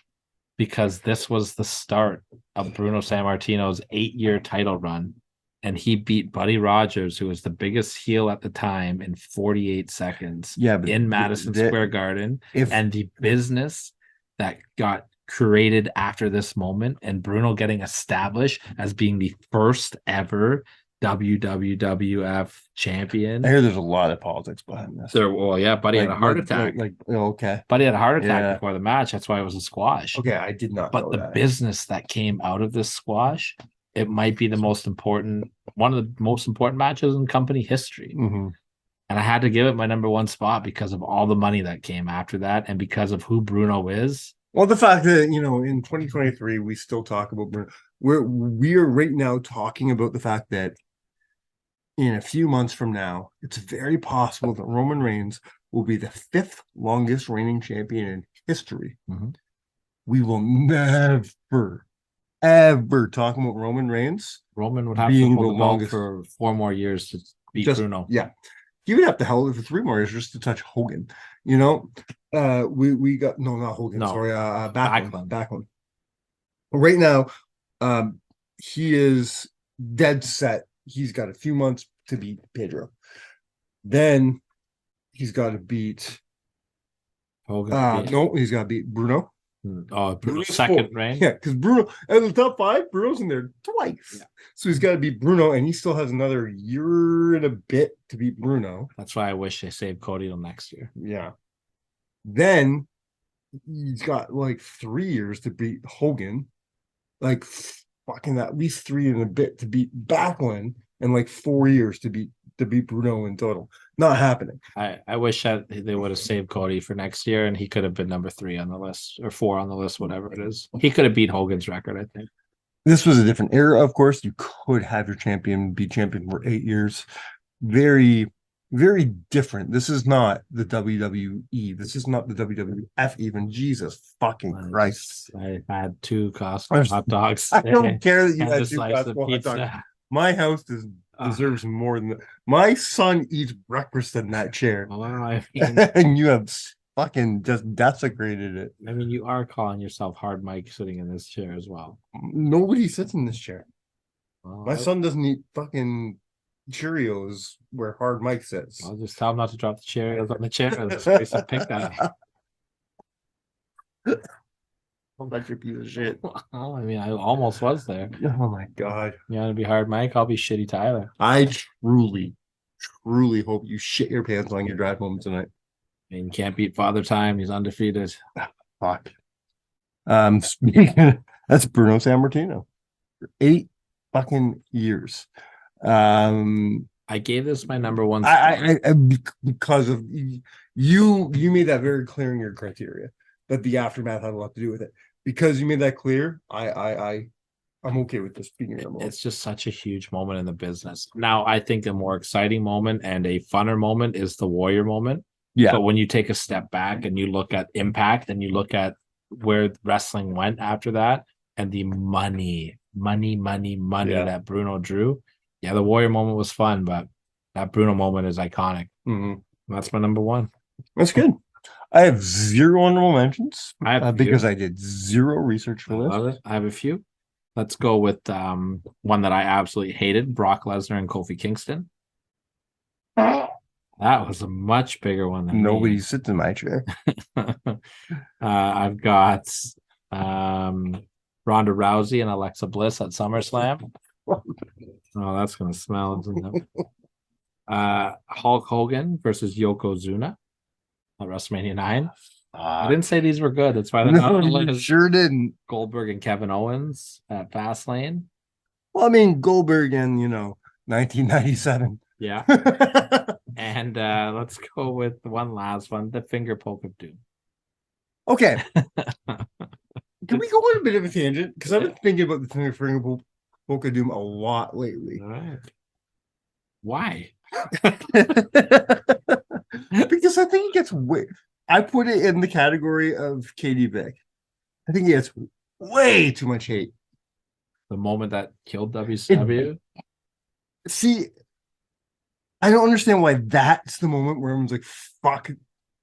Because this was the start of Bruno Sammartino's 8-year title run, and he beat Buddy Rogers, who was the biggest heel at the time, in 48 seconds. Yeah, but in Madison Square Garden, and the business that got created after this moment, and Bruno getting established as being the first ever WWF champion. I hear there's a lot of politics behind this. Buddy had a heart attack. Okay. Buddy had a heart attack before the match. That's why it was a squash. Okay, I did not. But the business that came out of this squash, it might be one of the most important matches in company history. Mm-hmm. And I had to give it my number one spot because of all the money that came after that, and because of who Bruno is. Well, the fact that, in 2023 we still talk about Bruno. We are right now talking about the fact that in a few months from now, it's very possible that Roman Reigns will be the 5th longest reigning champion in history. Mm-hmm. We will never, ever talk about Roman Reigns. Roman would have to hold the belt for 4 more years to beat Bruno. Yeah. He would have to hold it for 3 more years just to touch Hogan. We got not Hogan. No. Sorry, Backlund. Right now, he is dead set. He's got a few months to beat Pedro. Then he's got to beat Hogan. No, he's got to beat Bruno. Oh, Bruno's second reign. Yeah, because Bruno out of the top 5, Bruno's in there twice. Yeah. So he's got to beat Bruno, and he still has another year and a bit to beat Bruno. That's why I wish they saved Cody till next year. Yeah. Then he's got 3 years to beat Hogan, fucking at least 3 and a bit to beat Backlund, and 4 years to beat Bruno in total. Not happening. I wish that they would have saved Cody for next year, and he could have been number 3 on the list, or 4 on the list, whatever it is. He could have beat Hogan's record, I think. This was a different era, of course. You could have your champion be champion for 8 years. Very, very different. This is not the WWE. This is not the WWF even. Jesus fucking Christ. I had 2 Costco hot dogs. I don't care that you had 2 Costco hot dogs. My house deserves more than that. My son eats breakfast in that chair. Well, and you have fucking just desecrated it. I mean, you are calling yourself Hard Mike sitting in this chair as well. Nobody sits in this chair. Well, my son doesn't eat fucking Cheerios where Hard Mike sits. I'll just tell him not to drop the Cheerios on the chair. That's a pick that. I'm not your piece of shit. Well, I mean, I almost was there. Oh my god. You want to be Hard Mike? I'll be Shitty Tyler. I truly hope you shit your pants on your drive home tonight. And you can't beat Father Time. He's undefeated. Fuck. That's Bruno Sammartino for 8 fucking years. I gave this my number one. I because of you made that very clear in your criteria that the aftermath had a lot to do with it. Because you made that clear, I'm okay with this being your number one. It's just such a huge moment in the business. Now, I think a more exciting moment and a funner moment is the Warrior moment. Yeah. But when you take a step back and you look at Impact and you look at where wrestling went after that and the money that Bruno drew, Yeah, the Warrior moment was fun, but that Bruno moment is iconic. Mhm. That's my number one. That's good. I have zero honorable mentions I have a few. because I did zero research I for this. love it. I have a few. Let's go with one that I absolutely hated: Brock Lesnar and Kofi Kingston. That was a much bigger one than Nobody me. sits in my chair. I've got Ronda Rousey and Alexa Bliss at SummerSlam. Oh, that's gonna smell. Isn't it? Hulk Hogan versus Yokozuna at WrestleMania 9. I didn't say these were good. That's why they're not on the You list. sure didn't. Goldberg and Kevin Owens at Fastlane. Well, I mean, Goldberg in, 1997. Yeah. And let's go with one last one, the finger poke of doom. Okay. Can we go on a bit of a tangent? Because I've been thinking about the finger poke of doom a lot lately. All right. Why? Because I think it gets way. I put it in the category of Katie Vick. I think it gets way too much hate. The moment that killed WCW? See, I don't understand why that's the moment where everyone's like, fuck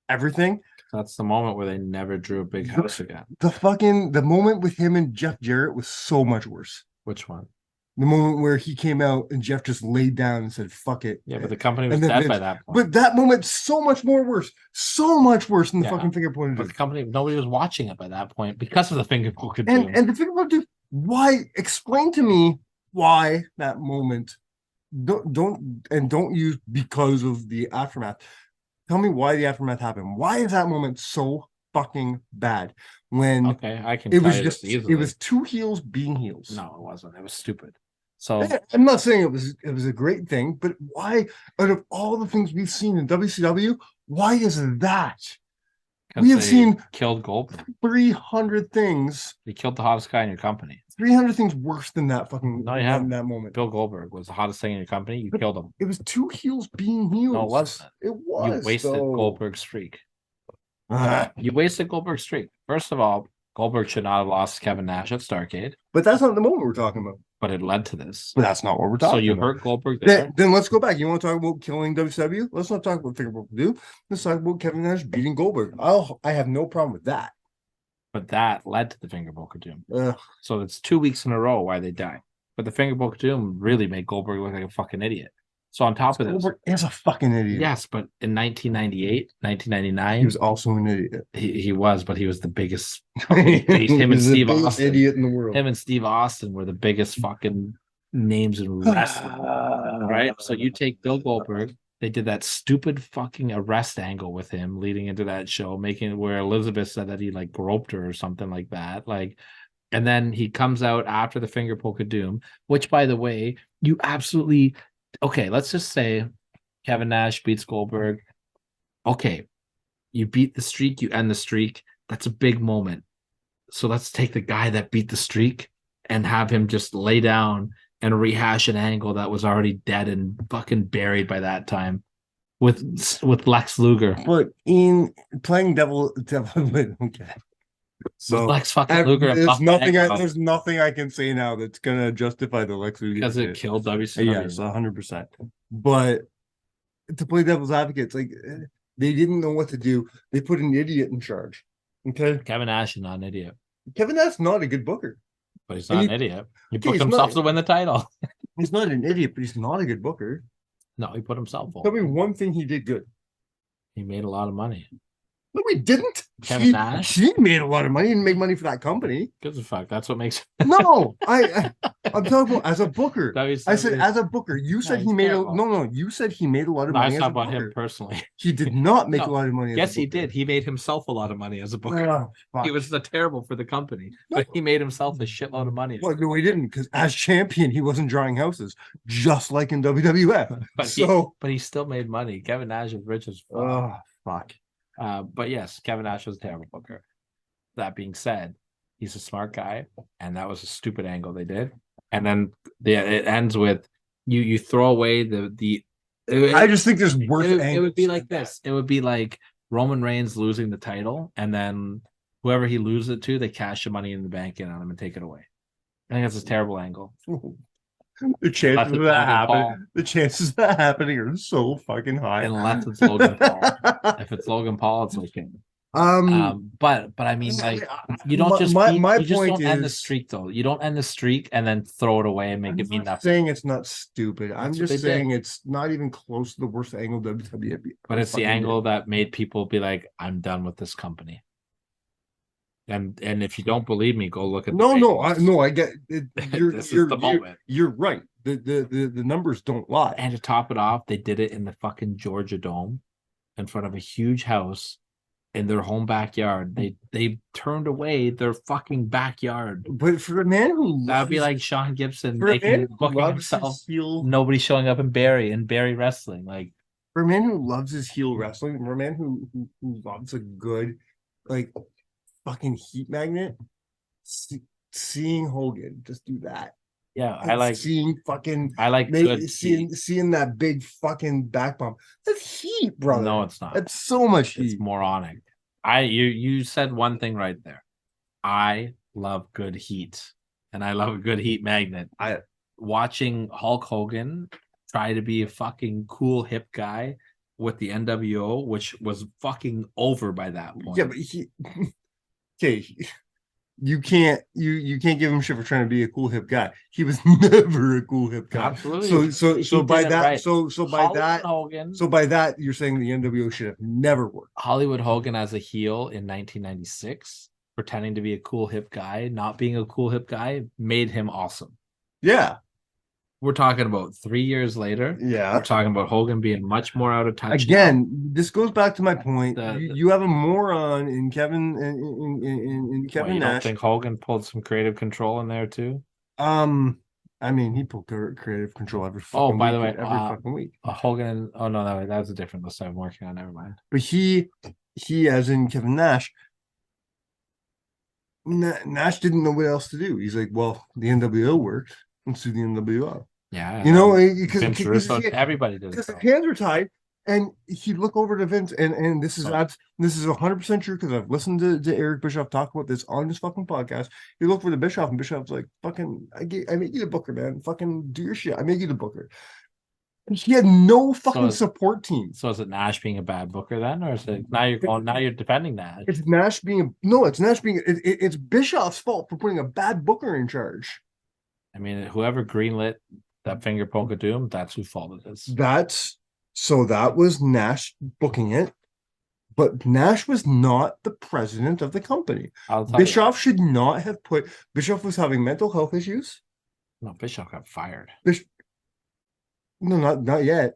everything. That's the moment where they never drew a big house again. The moment with him and Jeff Jarrett was so much worse. Which one? The moment where he came out and Jeff just laid down and said, fuck it. Yeah, but the company was dead by that point. But that moment's so much more worse. So much worse than the fucking finger poke of But doom. the company, nobody was watching it by that point because of the finger poke of doom. And the finger poke of doom, why? Explain to me why that moment don't use because of the aftermath. Tell me why the aftermath happened. Why is that moment so fucking bad? When I can. It was just easily. It was two heels being heels. No, it wasn't. It was stupid. So I'm not saying it was a great thing, but why? Out of all the things we've seen in WCW, why is that? We have seen killed Goldberg. 300 things. He killed the hottest guy in your company. 300 things worse than that fucking. No, you haven't. That moment. Bill Goldberg was the hottest thing in your company. You killed him. It was two heels being heels. No, it wasn't. It was. You wasted Goldberg's streak. You wasted Goldberg's streak. First of all, Goldberg should not have lost to Kevin Nash at Starrcade. But that's not the moment we're talking about. But it led to this. But that's not what we're talking about. So you hurt Goldberg there. Then let's go back. You want to talk about killing WCW? Let's not talk about finger poke of doom. Let's talk about Kevin Nash beating Goldberg. I have no problem with that. But that led to the finger poke of doom. Ugh. So it's 2 weeks in a row why they die. But the finger poke of doom really made Goldberg look like a fucking idiot. So on top of this, Goldberg is a fucking idiot. Yes, but in 1998, 1999, he was also an idiot. He was, but he was the biggest. Him and Steve Austin, idiot in the world. Him and Steve Austin were the biggest fucking names in wrestling, right? So you take Bill Goldberg. They did that stupid fucking arrest angle with him leading into that show, making it where Elizabeth said that he like groped her or something like that. And then he comes out after the finger poke of doom, which, by the way, you absolutely. Okay, let's just say Kevin Nash beats Goldberg. Okay, you beat the streak, you end the streak. That's a big moment. So let's take the guy that beat the streak and have him just lay down and rehash an angle that was already dead and fucking buried by that time with Lex Luger. But in playing devil, okay. So Lex fucking Luger, there's nothing I can say now that's gonna justify the Lex Luger because it killed WCW. Yes, 100%. But to play devil's advocate, it's like they didn't know what to do. They put an idiot in charge. Okay, Kevin Nash is not an idiot. Kevin Nash is not a good booker, but he's not an idiot. He booked himself to win the title. He's not an idiot, but he's not a good booker. No, he put himself over. Tell me one thing he did good. He made a lot of money. No, he didn't. Kevin Nash? He made a lot of money. He didn't make money for that company. Gives a fuck. That's what makes. No, I'm talking about as a booker. I said as a booker. You said he made You said he made a lot of money. I thought about him personally. He did not make a lot of money. Yes, he did. He made himself a lot of money as a booker. He was terrible for the company, but he made himself a shitload of money. Well, no, he didn't, because as champion, he wasn't drawing houses, just like in WWF. But he still made money. Kevin Nash was rich as fuck. Oh, fuck. But yes, Kevin Nash was a terrible booker. That being said, he's a smart guy, and that was a stupid angle they did. And then it ends with you throw away I just think there's worse angles. It would be like this. It would be like Roman Reigns losing the title, and then whoever he loses it to, they cash the money in the bank in on him and take it away. I think that's a terrible angle. The chances it's of that Logan happening, Paul. the chances of that happening are so fucking high. Unless it's Logan Paul. If it's Logan Paul, it's okay. But I mean, like, you don't just my you just point don't end the is- streak though. You don't end the streak and then throw it away and make it mean nothing. saying it's not stupid. I'm That's what just they saying did. it's not even close to the worst angle WWE. But it's the fucking angle did. that made people be like, "I'm done with this company." And if you don't believe me, go look at the I get it. This is the moment. You're right. The numbers don't lie. And to top it off, they did it in the fucking Georgia Dome in front of a huge house in their home backyard. They turned away their fucking backyard. But for a man who That would be like Sean Gibson for a man making who booking loves himself. his heel, Nobody showing up in Barry wrestling. Like, for a man who loves his heel wrestling, for a man who loves a good like fucking heat magnet, seeing Hogan just do that. yeah, And I like good heat. seeing that big fucking back bump. That's heat, brother. No, it's not. That's so much It's heat. moronic. You said one thing right there. I love good heat, and I love a good heat magnet. Watching Hulk Hogan try to be a fucking cool hip guy with the NWO, which was fucking over by that point. Yeah, but okay. You can't give him shit for trying to be a cool hip guy. He was never a cool hip guy. Absolutely. So by that, right. so by Hollywood that, Hogan, so by that, you're saying the NWO should have never worked. Hollywood Hogan as a heel in 1996, pretending to be a cool hip guy, not being a cool hip guy, made him awesome. Yeah, We're talking about 3 years later. yeah. We're talking about Hogan being much more out of touch. Again, this goes back to my point. The- You have a moron in Kevin in What, Kevin you don't Nash. think Hogan pulled some creative control in there too? I mean, he pulled creative control every fucking by the week, way, every fucking week. Hogan. Oh no, that was a different list I'm working on. Never mind. But he as in Kevin Nash. Nash didn't know what else to do. He's like, well, the NWO worked. Let's do the NWO. Yeah, You know, Vince because Russo, everybody did because it. his hands are tied, and he'd look over to Vince, and this is 100% true because I've listened to Eric Bischoff talk about this on his fucking podcast. You look for the Bischoff, and Bischoff's like, "Fucking, I make you the booker, man. Fucking do your shit. I make you the booker." And he had no fucking support team. So is it Nash being a bad booker then, or is it now you're defending Nash? It's Nash being it's Bischoff's fault for putting a bad booker in charge. I mean, whoever greenlit that finger poke of doom, that's whose fault it is. That was Nash booking it, but Nash was not the president of the company. Bischoff should not have put. Bischoff was having mental health issues. No, Bischoff got fired. No, not yet.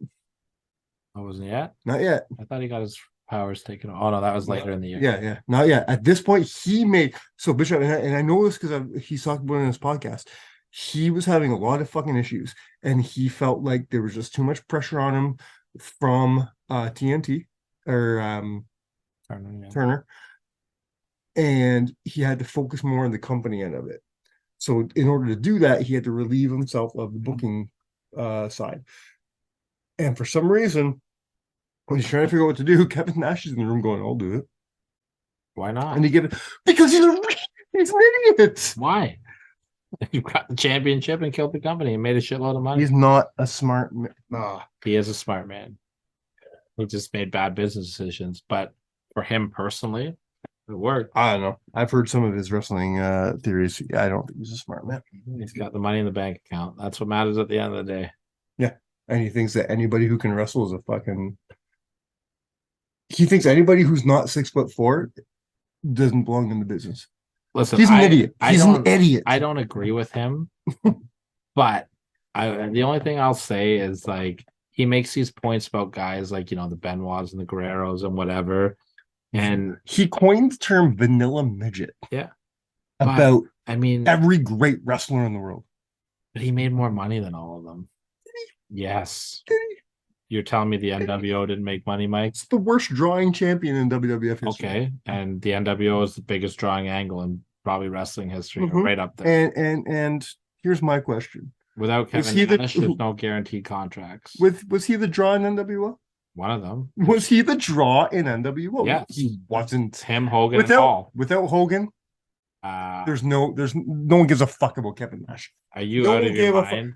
Oh, wasn't yet? Not yet. I thought he got his powers taken. Oh no, that was later in the year. Yeah, not yet. At this point, he made Bischoff, and I know this because he's talked about it in his podcast. He was having a lot of fucking issues, and he felt like there was just too much pressure on him from TNT or Turner, and he had to focus more on the company end of it. So in order to do that, he had to relieve himself of the booking side. And for some reason, when he's trying to figure out what to do, Kevin Nash is in the room going, "I'll do it." Why not? And he get it because he's an idiot. Why? You got the championship and killed the company and made a shitload of money. He's not a smart man. He is a smart man. He just made bad business decisions. But for him personally, it worked. I don't know. I've heard some of his wrestling theories. I don't think he's a smart man. He's got the money in the bank account. That's what matters at the end of the day. Yeah. And he thinks that anybody who can wrestle is a fucking. He thinks anybody who's not 6'4" doesn't belong in the business. Listen, he's an idiot. He's an idiot. I don't agree with him, but the only thing I'll say is like he makes these points about guys like the Benoits and the Guerreros and whatever, and he coined the term "vanilla midget." Yeah, about but, every great wrestler in the world. But he made more money than all of them. Yes. You're telling me the NWO didn't make money, Mike? It's the worst drawing champion in WWF history. Okay, and the NWO is the biggest drawing angle in probably wrestling history, right up there. And here's my question: without Kevin Nash, there's no guaranteed contracts. Was he the draw in NWO? One of them. Was he the draw in NWO? Yes, he wasn't. It's him, Hogan, and Paul. Without Hogan, there's no one gives a fuck about Kevin Nash. Are you out of your mind?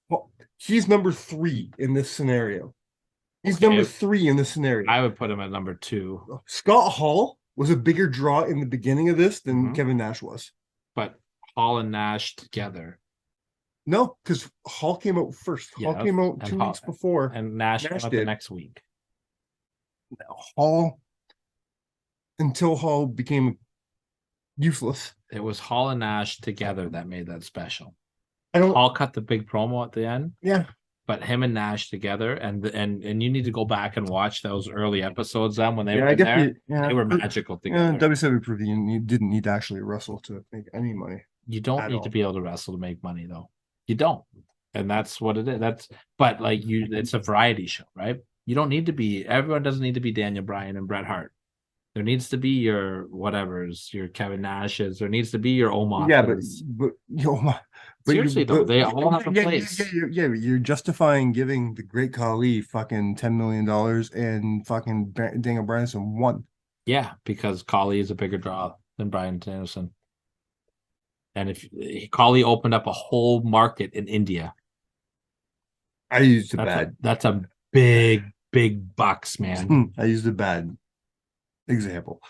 Well, he's number 3 in this scenario. He's Okay. number 3 in this scenario. I would put him at number 2. Scott Hall was a bigger draw in the beginning of this than Mhm. Kevin Nash was. But Hall and Nash together. No, because Hall came out first. Hall Yeah, came out and 2 Hall- weeks before. And Nash came Nash out the did. next week. Hall, until Hall became useless. It was Hall and Nash together that made that special. I don't. Hall cut the big promo at the end, Yeah, but him and Nash together, and you need to go back and watch those early episodes then when they yeah, were I in get there. the, yeah. They were magical Yeah, together. WCW proved you didn't need to actually wrestle to make any money. You don't at need all. to be able to wrestle to make money, though. You don't, and that's what it is. But like it's a variety show, right? You don't need to be. Everyone doesn't need to be Daniel Bryan and Bret Hart. There needs to be your whatevers, your Kevin Nashes. There needs to be your Omos. Yeah, but Seriously though, they all have a place. You're justifying giving the Great Khali fucking $10 million and fucking Daniel Bryanson 1. Yeah, because Khali is a bigger draw than Bryan Danielson. And if Khali opened up a whole market in India, I used that's a big bucks, man. I used a bad example.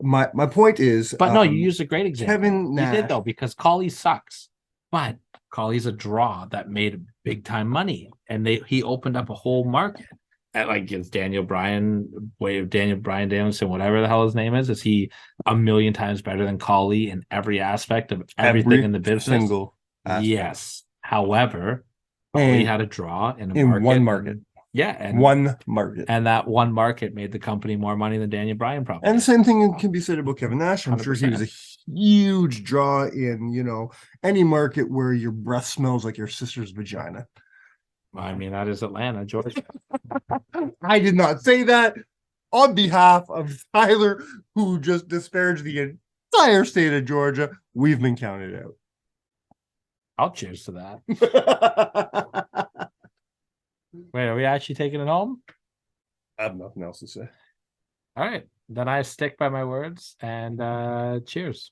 My point is, But no, you used a great example. Kevin Nash. You did though, because Khali sucks. But Khali's a draw that made big time money, and he opened up a whole market. At like it's Daniel Bryan Danielson, whatever the hell his name is he a million times better than Khali in every aspect of everything in the business? Single aspect. Yes. However, Khali had a draw in one market. Yeah, and one market, and that one market made the company more money than Daniel Bryan probably. And the same thing can be said about Kevin Nash. I'm 100%. sure he was a huge draw in any market where your breath smells like your sister's vagina. I mean, that is Atlanta, Georgia. I did not say that on behalf of Tyler, who just disparaged the entire state of Georgia. We've been counted out. I'll cheers to that. Wait, are we actually taking it home? I have nothing else to say. All right. Then I stick by my words and cheers.